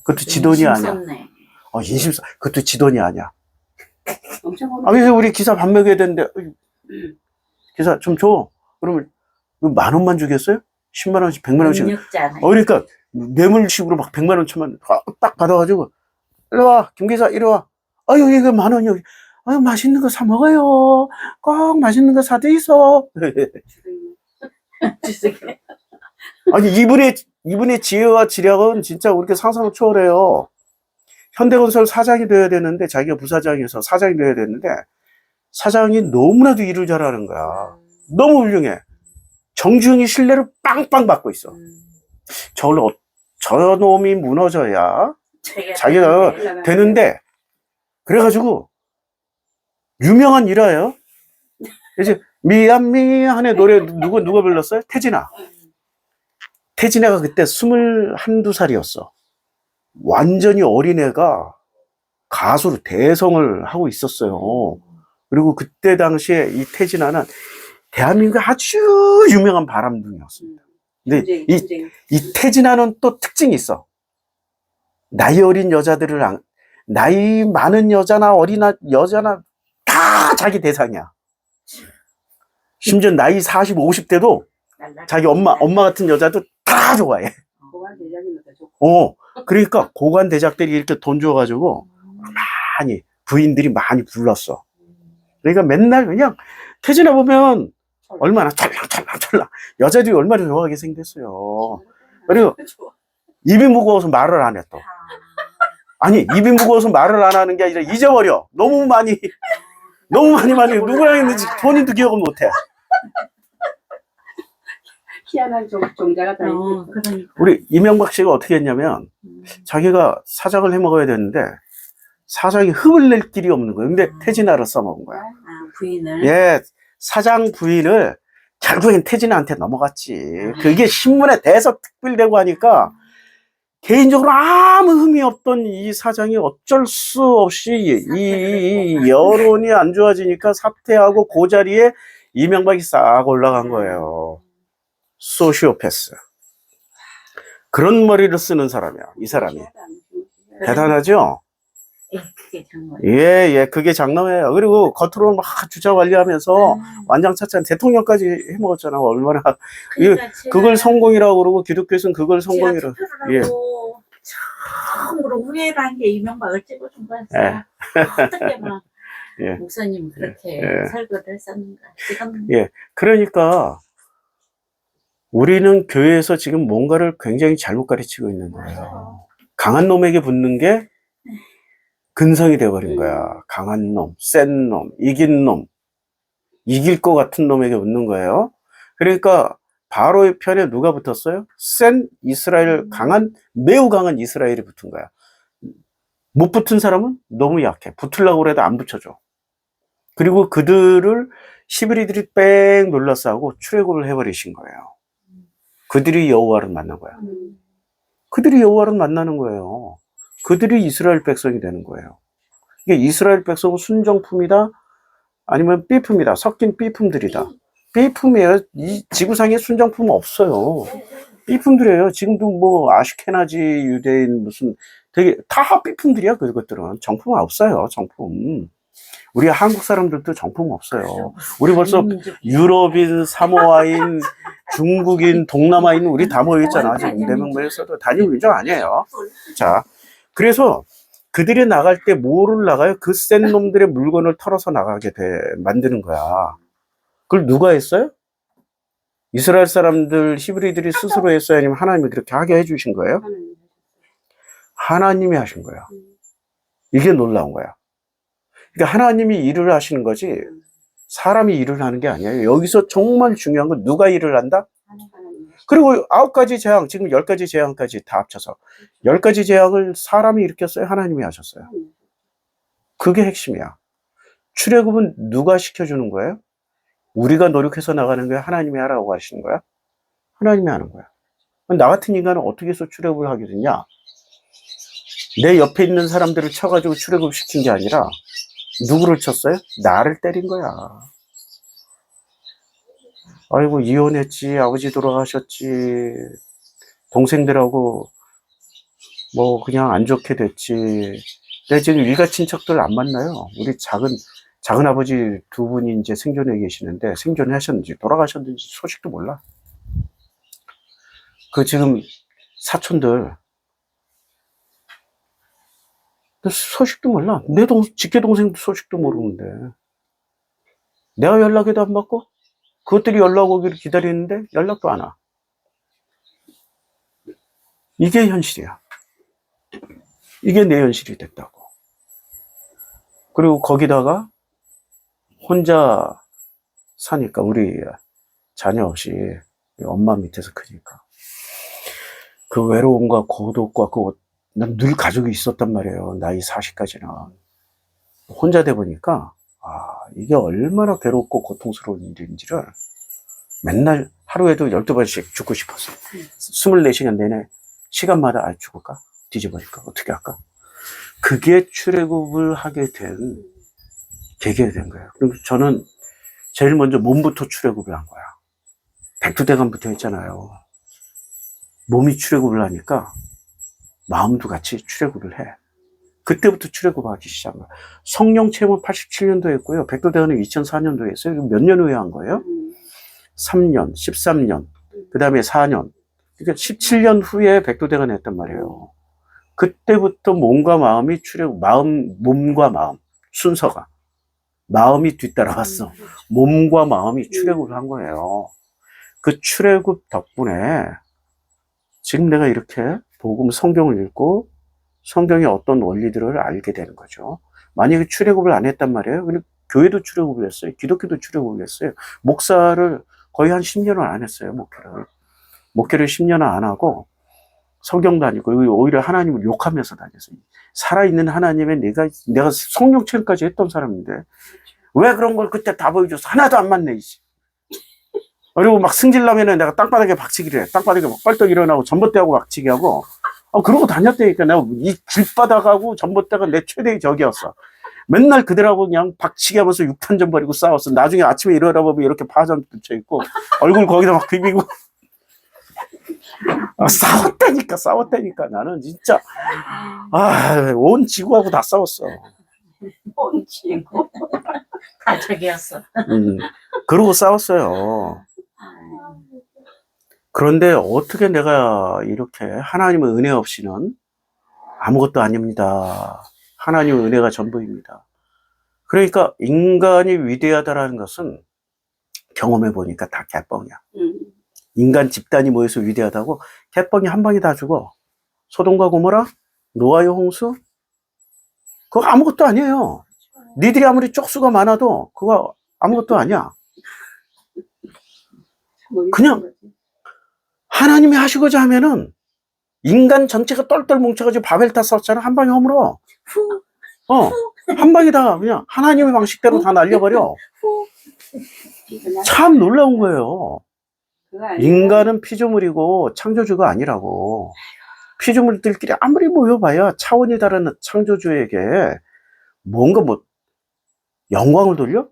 그것도 지 돈이 아니야. 인심사. 그것도 지 돈이 아니야. 왜 우리 기사 밥 먹여야 되는데, 기사 좀 줘. 그러면 10,000원만 주겠어요? 10만 원씩, 100만 원씩. 그러니까 뇌물식으로 막 100만 원 쳐만 딱 받아가지고, 이리 와, 김기사, 이리 와. 아유, 이거 10,000원이요. 아유, 맛있는 거 사 먹어요. 꼭 맛있는 거 사도 있어. 아니, 이분의 지혜와 지략은 진짜 우리가 상상을 초월해요. 현대건설 사장이 돼야 되는데, 자기가 부사장에서 사장이 돼야 되는데, 사장이 너무나도 일을 잘하는 거야. 너무 훌륭해. 정주영이 신뢰를 빵빵 받고 있어. 저놈이 무너져야 자기가 되는데, 그래가지고, 유명한 일화예요. 이제, 미안미안의 노래 누가 불렀어요? 태진아. 태진애가 그때 21~22살이었어. 완전히 어린애가 가수로 대성을 하고 있었어요. 그리고 그때 당시에 이 태진아는 대한민국의 아주 유명한 바람둥이였습니다. 근데 이 태진아는 또 특징이 있어. 나이 어린 여자들을, 나이 많은 여자나 어린 여자나 다 자기 대상이야. 심지어 나이 40, 50대도 자기 엄마 같은 여자도 다 좋아해. 고관 대장이면 더 좋고. 그러니까 고관 대작들이 이렇게 돈 줘가지고 많이, 부인들이 많이 불렀어. 그러니까 맨날 그냥 태진아 보면 얼마나 찰랑찰랑 여자들이 얼마나 좋아하게 생겼어요. 그리고 입이 무거워서 말을 안 해 또. 아니, 입이 무거워서 말을 안 하는 게 아니라 잊어버려. 너무 많이 누구랑 했는지 본인도 기억을 못 해. 희한한 종자가 다 있고. 그러니까. 우리 이명박 씨가 어떻게 했냐면 자기가 사장을 해 먹어야 되는데 사장이 흠을 낼 길이 없는 거예요. 근데 태진아를 써먹은 거야. 부인을. 예, 사장 부인을 결국엔 태진아한테 넘어갔지. 그게 신문에 대서 특필되고 하니까 개인적으로 아무 흠이 없던 이 사장이 어쩔 수 없이 이 여론이 안 좋아지니까 사퇴하고 그 자리에 이명박이 싹 올라간 거예요. 소시오패스. 그런 머리를 쓰는 사람이야, 이 사람이. 대단하죠? 그게 장난. 예, 그게 장난이에요. 그리고 겉으로 막 주자 관리하면서 완장차찬 대통령까지 해먹었잖아. 얼마나. 그러니까 그걸 성공이라고 그러고 기독교에서는 그걸 성공이라고. 예. 처음으로 우회를 한 게 이명박을 찍어준 거였어요. 어떻게 막 예. 목사님 그렇게 설교를 했었는가. 예, 그러니까 우리는 교회에서 지금 뭔가를 굉장히 잘못 가르치고 있는 거예요. 강한 놈에게 붙는 게 근성이 되어버린 거야. 강한 놈, 센 놈, 이긴 놈, 이길 것 같은 놈에게 붙는 거예요. 그러니까 바로의 편에 누가 붙었어요? 센 이스라엘, 매우 강한 이스라엘이 붙은 거야. 못 붙은 사람은 너무 약해. 붙으려고 해도 안 붙여줘. 그리고 그들을 히브리들이 뺑 둘러싸고 출애굽을 해버리신 거예요. 그들이 여호와를 만난 거야. 그들이 여호와를 만나는 거예요. 그들이 이스라엘 백성이 되는 거예요. 이게 이스라엘 백성은 순정품이다, 아니면 삐품이다. 섞인 삐품들이다. 삐품이에요. 이 지구상에 순정품은 없어요. 삐품들이에요. 지금도 뭐 아시케나지 유대인 무슨 되게 다 삐품들이야. 그것들은 정품은 없어요. 정품. 우리 한국 사람들도 정품 없어요. 우리 벌써 유럽인, 사모아인, 중국인, 동남아인 우리 다 모여있잖아. 지금 4명 모였어도 단일 민족 아니에요. 자, 그래서 그들이 나갈 때 뭐를 나가요? 그 센 놈들의 물건을 털어서 나가게 만드는 거야. 그걸 누가 했어요? 이스라엘 사람들, 히브리들이 스스로 했어요? 아니면 하나님이 그렇게 하게 해주신 거예요? 하나님이 하신 거야. 이게 놀라운 거야. 그러니까 하나님이 일을 하시는 거지 사람이 일을 하는 게 아니에요. 여기서 정말 중요한 건 누가 일을 한다? 그리고 9가지 재앙, 지금 10가지 재앙까지 다 합쳐서 10가지 재앙을 사람이 일으켰어요? 하나님이 하셨어요? 그게 핵심이야. 출애굽은 누가 시켜주는 거예요? 우리가 노력해서 나가는 거야? 하나님이 하라고 하시는 거야? 하나님이 하는 거야. 나 같은 인간은 어떻게 해서 출애굽을 하게 됐냐? 내 옆에 있는 사람들을 쳐가지고 출애굽 시킨 게 아니라 누구를 쳤어요? 나를 때린 거야. 아이고, 이혼했지, 아버지 돌아가셨지, 동생들하고 뭐 그냥 안 좋게 됐지. 내가 지금 일가 친척들 안 만나요. 우리 작은 아버지 2분이 이제 생존해 계시는데 생존하셨는지 돌아가셨는지 소식도 몰라. 그 지금 사촌들 소식도 몰라. 내 직계 동생도 소식도 모르는데 내가 연락해도 안 받고 그것들이 연락 오기를 기다리는데 연락도 안 와. 이게 현실이야. 이게 내 현실이 됐다고. 그리고 거기다가 혼자 사니까, 우리 자녀 없이 엄마 밑에서 크니까 그 외로움과 고독과 난 늘 가족이 있었단 말이에요. 나이 40까지는 혼자 돼 보니까 이게 얼마나 괴롭고 고통스러운 일인지를 맨날 하루에도 12번씩 죽고 싶었어. 24시간 내내 시간마다 죽을까? 뒤져버릴까? 어떻게 할까? 그게 출애굽을 하게 된 계기가 된 거예요. 그리고 저는 제일 먼저 몸부터 출애굽을 한 거야. 백두대간부터 했잖아요. 몸이 출애굽을 하니까 마음도 같이 출애굽을 해. 그때부터 출애굽하기 시작한 거야. 성령 체험은 87년도에 했고요. 백두대간은 2004년도에 했어요. 몇 년 후에 한 거예요? 3년, 13년, 그 다음에 4년. 그러니까 17년 후에 백두대간을 했단 말이에요. 그때부터 몸과 마음이 몸과 마음, 순서가. 마음이 뒤따라왔어. 몸과 마음이 출애굽을 한 거예요. 그 출애굽 덕분에 지금 내가 이렇게 복음 성경을 읽고 성경의 어떤 원리들을 알게 되는 거죠. 만약에 출애굽을 안 했단 말이에요. 근데 교회도 출애굽을 했어요. 기독교도 출애굽을 했어요. 목사를 거의 한 10년을 안 했어요. 목회를 10년을 안 하고 성경 다니고 오히려 하나님을 욕하면서 다녔어요. 살아있는 하나님의 내가 성령 체험까지 했던 사람인데 왜 그런 걸 그때 다 보여줘서 하나도 안 맞네 이씨. 그리고 막 승질나면은 내가 땅바닥에 박치기를 해. 땅바닥에 막 뻘떡 일어나고 전봇대하고 박치기 하고 그러고 다녔다니까. 내가 이 길바닥하고 전봇대가 내 최대의 적이었어. 맨날 그들하고 그냥 박치기 하면서 육탄전 벌이고 싸웠어. 나중에 아침에 일어나보면 이렇게 파전 붙여있고 얼굴 거기다 막 비비고 싸웠다니까. 나는 진짜 온 지구하고 다 싸웠어. 온 지구. 가족이었어. 그러고 싸웠어요. 그런데 어떻게 내가 이렇게 하나님의 은혜 없이는 아무것도 아닙니다. 하나님의 은혜가 전부입니다. 그러니까 인간이 위대하다라는 것은 경험해 보니까 다 개뻥이야. 인간 집단이 모여서 위대하다고 개뻥이 한 방에 다 죽어. 소돔과 고모라, 노아의 홍수, 그거 아무것도 아니에요. 니들이 아무리 쪽수가 많아도 그거 아무것도 아니야. 그냥 하나님이 하시고자 하면은 인간 전체가 똘똘 뭉쳐가지고 바벨탑 썼잖아. 한 방에 허물어. 한 방에 다 그냥 하나님의 방식대로 다 날려버려. 참 놀라운 거예요. 인간은 피조물이고 창조주가 아니라고. 피조물들끼리 아무리 모여봐야 차원이 다른 창조주에게 뭔가 영광을 돌려?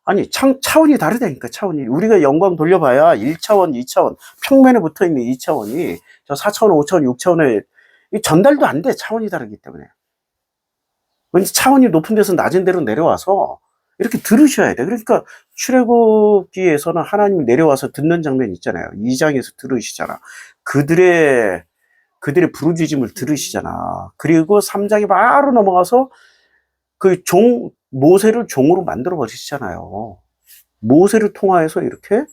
아니 차원이 다르다니까. 차원이 우리가 영광 돌려봐야 1차원 2차원 평면에 붙어있는 2차원이 저 4차원 5차원 6차원에 전달도 안 돼. 차원이 다르기 때문에. 왠지 차원이 높은 데서 낮은 데로 내려와서 이렇게 들으셔야 돼. 그러니까 출애굽기에서는 하나님이 내려와서 듣는 장면 있잖아요. 2장에서 들으시잖아. 그들의 부르짖음을 들으시잖아. 그리고 3장에 바로 넘어가서 모세를 종으로 만들어 버리시잖아요. 모세를 통하여서 이렇게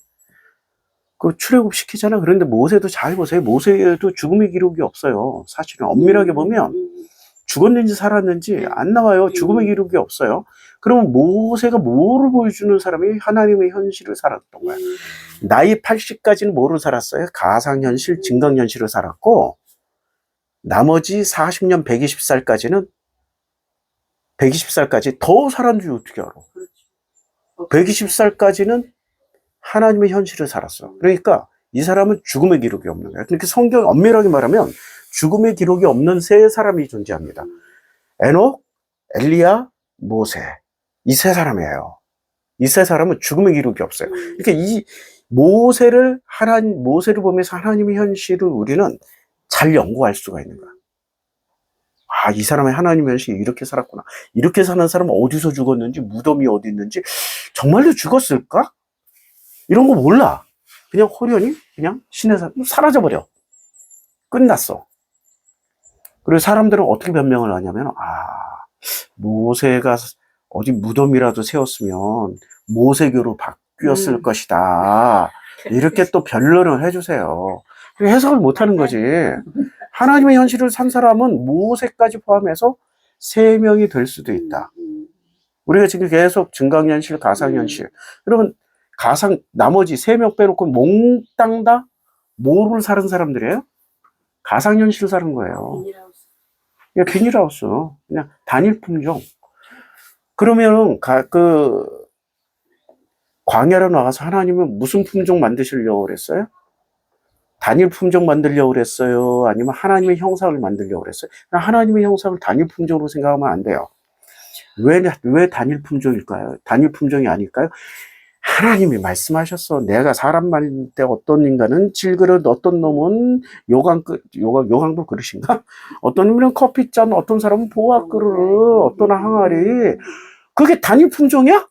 출애굽 시키잖아. 그런데 모세도 잘 보세요. 모세에도 죽음의 기록이 없어요. 사실은 엄밀하게 보면 죽었는지 살았는지 안 나와요. 죽음의 기록이 없어요. 그러면 모세가 뭐를 보여주는 사람이 하나님의 현실을 살았던 거야. 나이 80까지는 뭐를 살았어요? 가상현실, 증강현실을 살았고 나머지 40년 120살까지 더 살았는지 어떻게 알아? 120살까지는 하나님의 현실을 살았어. 그러니까 이 사람은 죽음의 기록이 없는 거야. 그러니까 성경 엄밀하게 말하면 죽음의 기록이 없는 세 사람이 존재합니다. 에녹, 엘리야, 모세. 이 세 사람이에요. 이 세 사람은 죽음의 기록이 없어요. 그러니까 이 모세를 보면서 하나님의 현실을 우리는 잘 연구할 수가 있는 거야. 이 사람의 하나님의 현실이 이렇게 살았구나. 이렇게 사는 사람은 어디서 죽었는지, 무덤이 어디 있는지, 정말로 죽었을까? 이런 거 몰라. 그냥 호련히, 그냥 사라져버려. 끝났어. 그리고 사람들은 어떻게 변명을 하냐면, 모세가 어디 무덤이라도 세웠으면 모세교로 바뀌었을 것이다. 이렇게 또 변론을 해주세요. 해석을 못 하는 거지. 하나님의 현실을 산 사람은 모세까지 포함해서 3명이 될 수도 있다. 우리가 지금 계속 증강현실, 가상현실. 여러분, 나머지 3명 빼놓고 몽땅 다 뭐를 사는 사람들이에요? 가상현실을 사는 거예요. 그냥 비닐하우스. 그냥 단일 품종. 그러면은, 광야로 나가서 하나님은 무슨 품종 만드시려고 그랬어요? 단일 품종 만들려고 그랬어요? 아니면 하나님의 형상을 만들려고 그랬어요? 하나님의 형상을 단일 품종으로 생각하면 안 돼요. 왜 단일 품종일까요? 단일 품종이 아닐까요? 하나님이 말씀하셨어. 내가 사람 만들 때 어떤 인간은 질그릇, 어떤 놈은 요강도 그릇인가? 어떤 놈은 커피잔, 어떤 사람은 보화그릇, 어떤 항아리. 그게 단일 품종이야?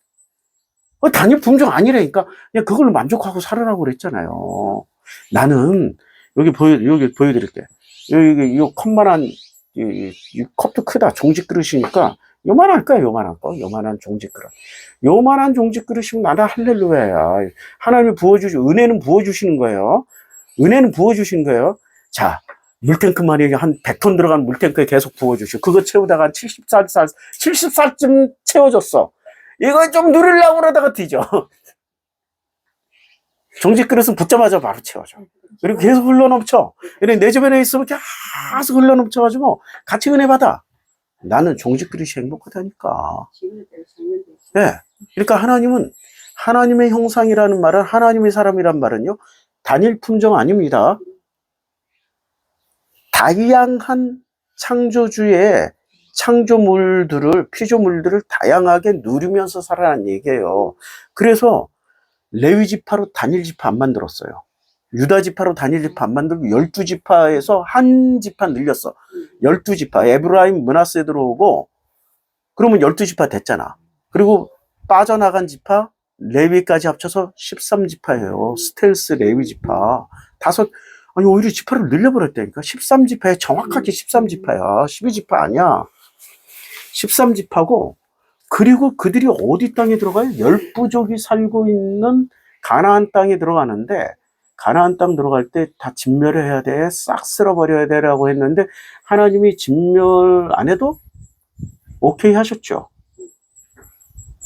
단일 품종 아니라니까. 그냥 그걸로 만족하고 살으라고 그랬잖아요. 나는, 여기 보여드릴게. 여기, 이 컵만한, 이 컵도 크다. 종직 그릇이니까. 요만할 거야, 요만한 거. 요만한 종직 그릇. 요만한 종직 그릇이면 나는 할렐루야야. 하나님이 은혜는 부어주시는 거예요. 은혜는 부어주시는 거예요. 자, 물탱크만이 한 100톤 들어간 물탱크에 계속 부어주시고, 그거 채우다가 한 70살쯤 채워졌어. 이거 좀 누르려고 그러다가 뒤져. 종직 그릇은 붙자마자 바로 채워져. 그리고 계속 흘러넘쳐. 내 주변에 있으면 계속 흘러넘쳐가지고 같이 은혜 받아. 나는 종직 그릇이 행복하다니까. 네. 그러니까 하나님은, 하나님의 형상이라는 말은, 하나님의 사람이란 말은요, 단일 품종 아닙니다. 다양한 창조주의 피조물들을 다양하게 누리면서 살아라는 얘기예요. 그래서 레위 지파로 단일 지파 안 만들었어요. 유다 지파로 단일 지파 안 만들고 12지파에서 한 지파 늘렸어. 12지파. 에브라임, 므낫세 들어오고 그러면 12지파 됐잖아. 그리고 빠져나간 지파 레위까지 합쳐서 13지파예요. 스텔스 레위 지파. 아니 오히려 지파를 늘려버렸다니까. 13지파에 정확하게 13지파야. 12지파 아니야. 13지파고 그리고 그들이 어디 땅에 들어가요? 10부족이 살고 있는 가나안 땅에 들어가는데 가나안 땅 들어갈 때 다 진멸해야 돼. 싹 쓸어버려야 돼라고 했는데 하나님이 진멸 안 해도 오케이 하셨죠.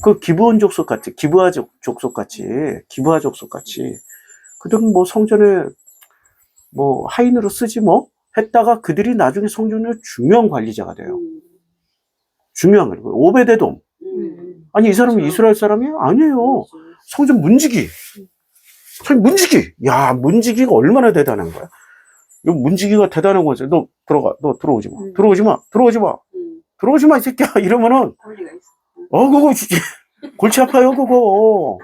그 기브온 족속 같이, 기브아 족속 같이 그들은 뭐 성전에 뭐 하인으로 쓰지 뭐 했다가 그들이 나중에 성전의 중요한 관리자가 돼요. 중요한 거예요. 오베데돔. 아니 이 사람은 이스라엘 사람이야? 아니에요. 성전 문지기. 야, 문지기가 얼마나 대단한 거야. 이 문지기가 대단한 거지. 너 들어오지 마, 이 새끼야. 이러면은, 그거, 골치 아파요, 그거.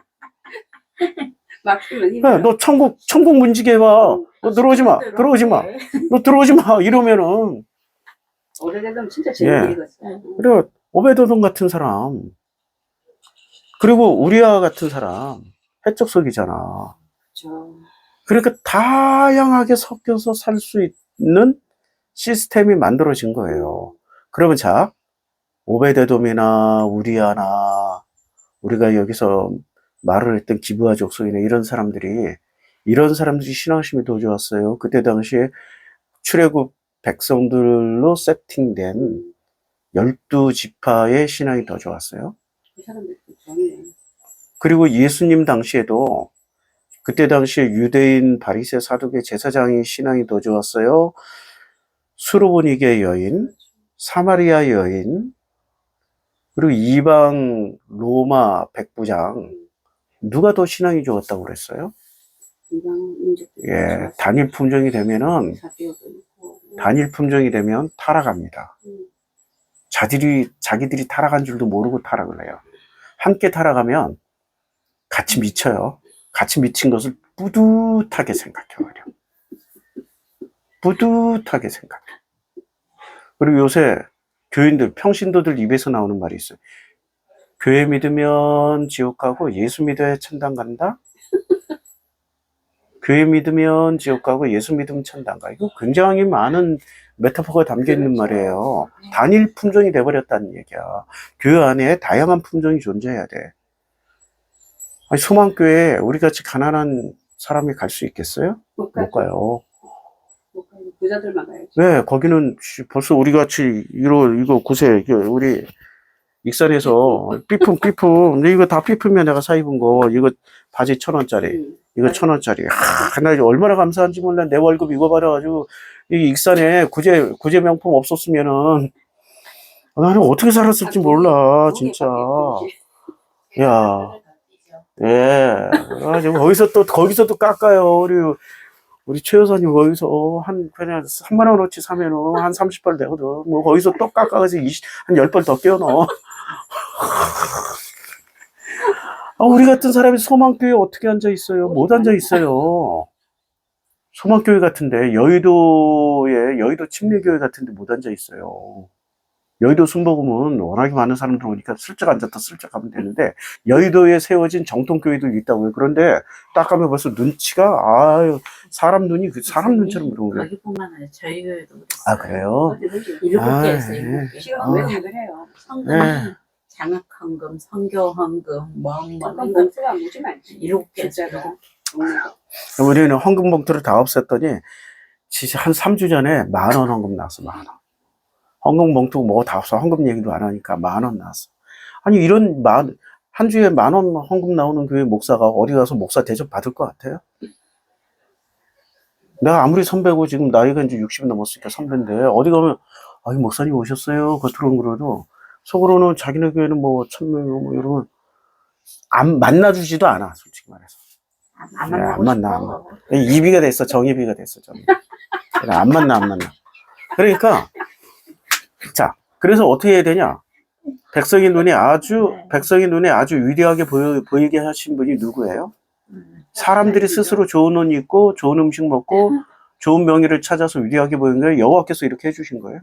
네, 너 천국 문지기 해봐. 너 들어오지 마. 이러면은. 오래되면 진짜 재밌겠어요. 그래, 오베데돔 같은 사람. 그리고 우리아 같은 사람. 해적석이잖아. 그러니까 다양하게 섞여서 살 수 있는 시스템이 만들어진 거예요. 그러면 자, 오베데돔이나 우리아나 우리가 여기서 말을 했던 기브아 족속이나 이런 사람들이 신앙심이 더 좋았어요. 그때 당시에 출애굽 백성들로 세팅된 12지파의 신앙이 더 좋았어요. 그리고 예수님 당시에도 그때 당시에 유대인 바리새 사두개 제사장의 신앙이 더 좋았어요. 수르보니게 여인, 사마리아 여인, 그리고 이방 로마 백부장 누가 더 신앙이 좋았다고 그랬어요? 예, 단일 품종이 되면 타락합니다. 자기들이 타락한 줄도 모르고 타락을 해요. 함께 타락하면 같이 미쳐요. 같이 미친 것을 뿌듯하게 생각해버려. 그리고 요새 교인들, 평신도들 입에서 나오는 말이 있어요. 교회 믿으면 지옥 가고 예수 믿어야 천당 간다? 교회 믿으면 지옥 가고 예수 믿으면 천당 가. 이거 굉장히 많은 메타포가 담겨 있는 말이에요. 단일 품종이 돼버렸다는 얘기야. 교회 안에 다양한 품종이 존재해야 돼. 아니, 소망교회 우리같이 가난한 사람이 갈 수 있겠어요? 못 가요. 부자들만 가야지. 네, 거기는 벌써 우리같이 이거 구세 우리 익산에서 삐품 근데 이거 다 삐품이야. 내가 사 입은 거 이거 바지 1,000원짜리 이거 1,000원짜리. 나 얼마나 감사한지 몰라. 내 월급 이거 받아가지고 이 익산에 구제 명품 없었으면은 나는 어떻게 살았을지 몰라 진짜. 야, 예. 지금 거기서 또 깎아요. 우리 최 여사님 거기서 그냥 3만 원어치 사면은 한 30벌 되거든. 뭐 거기서 또 깎아가지고 한 10벌 더 끼워 넣어. 우리 같은 사람이 소망교회 어떻게 앉아 있어요? 못 앉아 있어요. 소망교회 같은데, 여의도 침례교회 같은데 못 앉아 있어요. 여의도 순복음은 워낙에 많은 사람들 오니까 슬쩍 앉았다 슬쩍 가면 되는데, 여의도에 세워진 정통교회도 있다고요. 그런데 딱 가면 벌써 눈치가, 사람 눈이 사람 눈처럼 그런 거예요. 여기뿐만 아니라 저희 교회도 그랬어요. 아, 그래요? 일곱 아, 개 있어요, 예. 일곱 개. 시간 왜 그래요? 성금이 네. 장학헌금, 선교헌금, 잠깐 봉투가 무지 많지. 일곱 개 진짜로. 우리는 헌금 봉투를 다 없앴더니, 진짜 한 3주 전에 10,000원 헌금 나왔어, 10,000원. 헌금 봉투 뭐 다 없어. 헌금 얘기도 안 하니까 10,000원 나왔어. 아니, 한 주에 10,000원 헌금 나오는 교회 목사가 어디 가서 목사 대접 받을 것 같아요? 내가 아무리 선배고 지금 나이가 이제 60 넘었으니까 선배인데, 어디 가면, 목사님 오셨어요? 겉으로는 그래도, 속으로는 자기네 교회는 뭐, 1,000명, 뭐, 이러면, 만나주지도 않아, 솔직히 말해서. 안 안 만나고 만나. 싶어. 이비가 됐어, 정예비가 됐어, 안 만나. 그러니까, 자, 그래서 어떻게 해야 되냐? 백성의 눈에 아주 위대하게 보이게 하신 분이 누구예요? 사람들이 스스로 좋은 옷 입고, 좋은 음식 먹고, 좋은 명예를 찾아서 위대하게 보이는 거예요. 여호와께서 이렇게 해주신 거예요.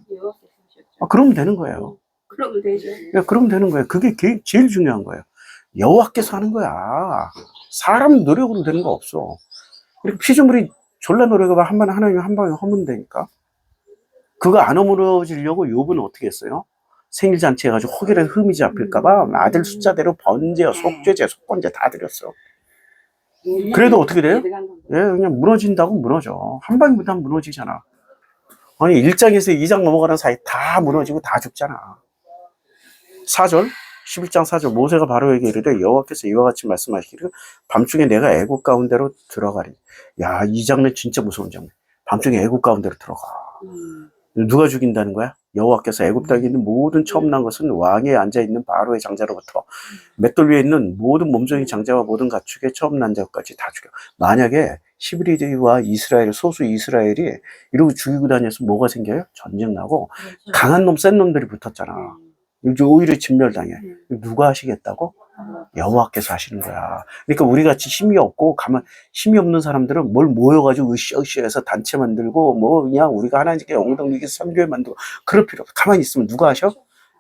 그러면 되는 거예요. 그러면 되죠. 그러면 되는 거예요. 그게 제일 중요한 거예요. 여호와께서 하는 거야. 사람 노력으로 되는 거 없어. 이렇게 피조물이 졸라 노력해봐 하나님 한 방에 허면 되니까. 그거 안 허물어지려고 욥은 어떻게 했어요? 생일잔치 해가지고 혹일에 흠이 잡힐까봐 아들 숫자대로 번제, 속죄제, 속건제 다 드렸어. 그래도 어떻게 돼요? 그냥 무너진다고 무너져. 한 방에 다 무너지잖아. 아니 1장에서 2장 넘어가는 사이 다 무너지고 다 죽잖아. 4절 11장 4절 모세가 바로에게 이르되 여호와께서 이와 같이 말씀하시기를 밤중에 내가 애국 가운데로 들어가리. 야, 이 장면 진짜 무서운 장면. 밤중에 애국 가운데로 들어가. 누가 죽인다는 거야? 여호와께서 애굽 땅에 있는 모든 처음 난 것은 왕에 앉아있는 바로의 장자로부터 맷돌 위에 있는 모든 몸종의 장자와 모든 가축의 처음 난 자까지 다 죽여. 만약에 히브리와 이스라엘, 소수 이스라엘이 이러고 죽이고 다녀서 뭐가 생겨요? 전쟁 나고 강한 놈, 센 놈들이 붙었잖아. 이제 오히려 진멸당해. 누가 하시겠다고? 여호와께서 하시는 거야. 그러니까 우리 같이 힘이 없고 힘이 없는 사람들은 뭘 모여가지고 으쌰으쌰해서 단체 만들고 뭐 그냥 우리가 하나님께 엉덩이에 선교회 만들고 그럴 필요 없어. 가만히 있으면 누가 하셔?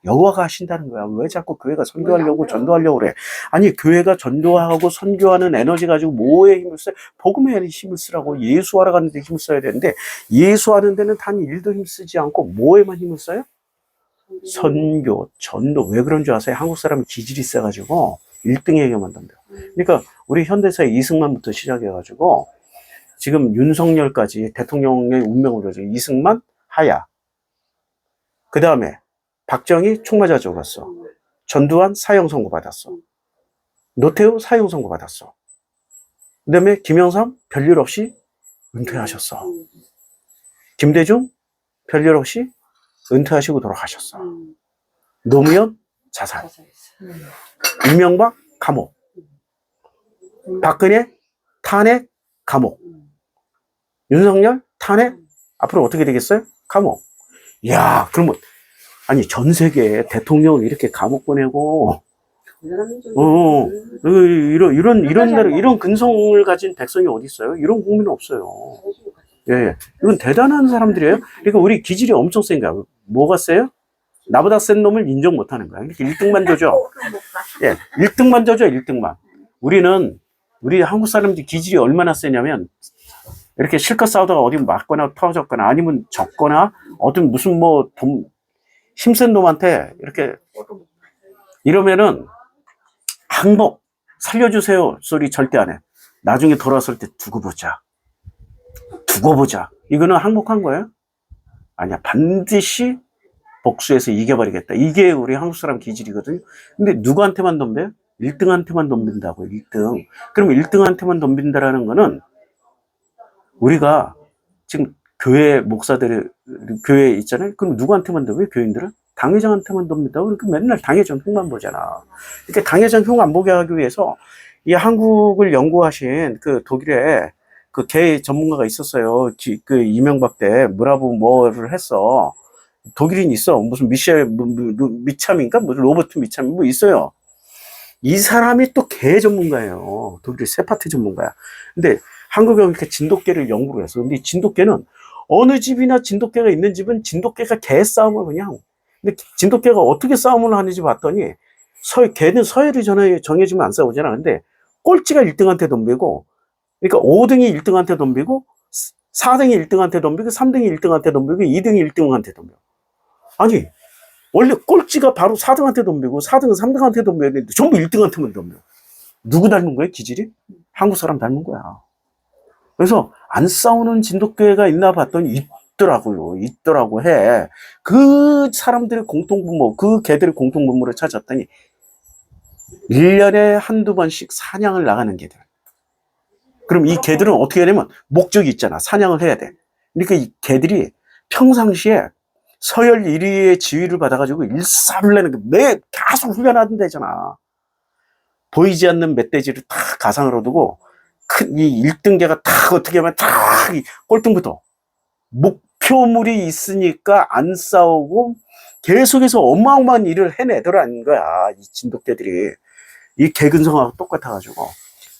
여호와가 하신다는 거야. 왜 자꾸 교회가 선교하려고 전도하려고 그래? 아니 교회가 전도하고 선교하는 에너지 가지고 뭐에 힘을 써요? 복음에 힘을 쓰라고. 예수하러 가는데 힘을 써야 되는데 예수하는 데는 단 일도 힘 쓰지 않고 뭐에만 힘을 써요? 선교, 전도. 왜 그런 줄 아세요? 한국 사람은 기질이 세가지고 1등 얘기만 던져. 그러니까 우리 현대사의 이승만부터 시작해가지고 지금 윤석열까지 대통령의 운명을 가지고 이승만, 하야. 그 다음에 박정희 총 맞아 죽었어. 전두환 사형 선고 받았어. 노태우 사형 선고 받았어. 그 다음에 김영삼 별일 없이 은퇴하셨어. 김대중 별일 없이 은퇴하시고 돌아가셨어. 노무현 자살. 이명박 감옥. 박근혜 탄핵 감옥. 윤석열 탄핵 앞으로 어떻게 되겠어요? 감옥. 이야, 그러면 아니 전 세계 대통령을 이렇게 감옥 보내고 이런 근성을 가진 백성이 어디 있어요? 이런 국민은 없어요. 예, 이건 대단한 사람들이에요. 그러니까 우리 기질이 엄청 센 거야. 뭐가 세요? 나보다 센 놈을 인정 못 하는 거야. 이렇게 1등만 줘줘. 예, 1등만 줘줘, 1등만. 우리 한국 사람들이 기질이 얼마나 세냐면, 이렇게 실컷 싸우다가 어디 맞거나 터졌거나 아니면 졌거나, 어떤 무슨 힘센 놈한테 이렇게, 이러면은, 항복, 살려주세요 소리 절대 안 해. 나중에 돌아왔을 때 두고 보자. 이거는 항복한 거예요? 아니야. 반드시 복수해서 이겨버리겠다. 이게 우리 한국 사람 기질이거든요. 근데 누구한테만 덤벼요? 1등한테만 덤빈다고요. 1등. 그럼 1등한테만 덤빈다라는 거는 우리가 지금 교회 목사들이 교회에 있잖아요. 그럼 누구한테만 덤벼요? 교인들은? 당회장한테만 덤빈다고. 그러니까 맨날 당회장 흉만 보잖아. 그러니까 당회장 흉 안 보게 하기 위해서 이 한국을 연구하신 그 독일에 그 개 전문가가 있었어요. 그 이명박 때 뭐라고 뭐를 했어. 독일인 있어. 무슨 미참인가? 무슨 로버트 미참 뭐 있어요. 이 사람이 또 개 전문가예요. 독일의 세파트 전문가야. 근데 한국에 이렇게 진돗개를 연구를 했어. 근데 이 진돗개는 어느 집이나 진돗개가 있는 집은 진돗개가 개 싸움을 그냥. 근데 진돗개가 어떻게 싸움을 하는지 봤더니 개는 서열이 정해지면 안 싸우잖아. 근데 꼴찌가 1등한테 덤비고, 그러니까 5등이 1등한테 덤비고, 4등이 1등한테 덤비고, 3등이 1등한테 덤비고, 2등이 1등한테 덤벼. 아니, 원래 꼴찌가 바로 4등한테 덤비고 4등은 3등한테 덤벼야 되는데 전부 1등한테만 덤벼. 누구 닮은 거야, 기질이? 한국 사람 닮은 거야. 그래서 안 싸우는 진돗개가 있나 봤더니 있더라고 해. 그 사람들의 공통분모, 그 개들의 공통분모를 찾았더니 1년에 한두 번씩 사냥을 나가는 개들. 그럼 이 개들은 어떻게 하냐면 목적이 있잖아. 사냥을 해야 돼. 그러니까 이 개들이 평상시에 서열 1위의 지위를 받아가지고 일사불란하게 매 계속 훈련하던데잖아. 보이지 않는 멧돼지를 다 가상으로 두고 큰 이 1등개가 딱 어떻게 하면 딱 꼴등부터 목표물이 있으니까 안 싸우고 계속해서 어마어마한 일을 해내더라는 거야. 이 진돗개들이. 이 개근성하고 똑같아가지고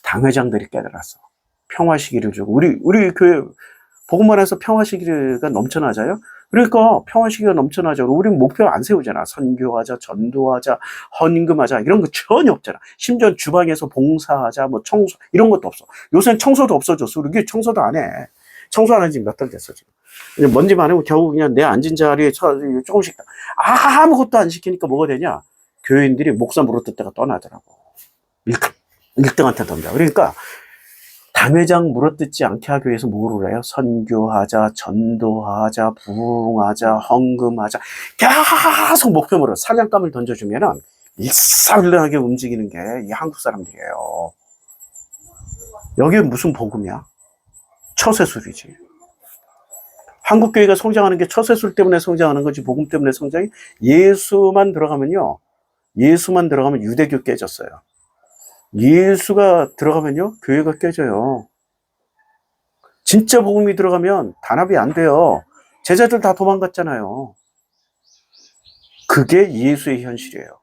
당회장들이 깨달았어. 평화 시기를 주고 우리 교회 복음만 해서 평화 시기가 넘쳐나자요. 그러니까 평화 시기가 넘쳐나죠. 우리는 목표 안 세우잖아. 선교하자, 전도하자, 헌금하자 이런 거 전혀 없잖아. 심지어 주방에서 봉사하자, 뭐 청소 이런 것도 없어. 요새는 청소도 없어졌어. 우리 교회 청소도 안 해. 청소 안 한 지 몇 달 됐어 지금. 그냥 먼지 많으면 겨우 그냥 내 앉은 자리에 조금씩 아무것도 안 시키니까 뭐가 되냐? 교인들이 목사 물어뜯 때가 떠나더라고. 1등한테 덤벼. 그러니까 당회장 물어뜯지 않게 하기 위해서 뭐를 해요? 선교하자, 전도하자, 부흥하자, 헌금하자. 계속 목표물을 사냥감을 던져주면은 일사불란하게 움직이는 게 이 한국 사람들이에요. 여기에 무슨 복음이야? 처세술이지. 한국 교회가 성장하는 게 처세술 때문에 성장하는 거지 복음 때문에 성장이. 예수만 들어가면요. 예수만 들어가면 유대교 깨졌어요. 예수가 들어가면요, 교회가 깨져요. 진짜 복음이 들어가면 단합이 안 돼요. 제자들 다 도망갔잖아요. 그게 예수의 현실이에요.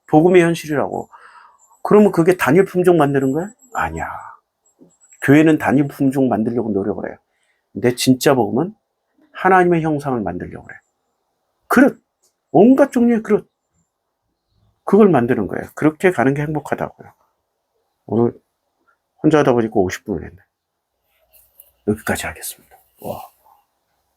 복음의 현실이라고. 그러면 그게 단일 품종 만드는 거야? 아니야. 교회는 단일 품종 만들려고 노력을 해요. 근데 진짜 복음은 하나님의 형상을 만들려고 그래. 그릇. 온갖 종류의 그릇. 그걸 만드는 거예요. 그렇게 가는 게 행복하다고요. 오늘 혼자 하다 보니까 50분을 했네. 여기까지 하겠습니다. 와.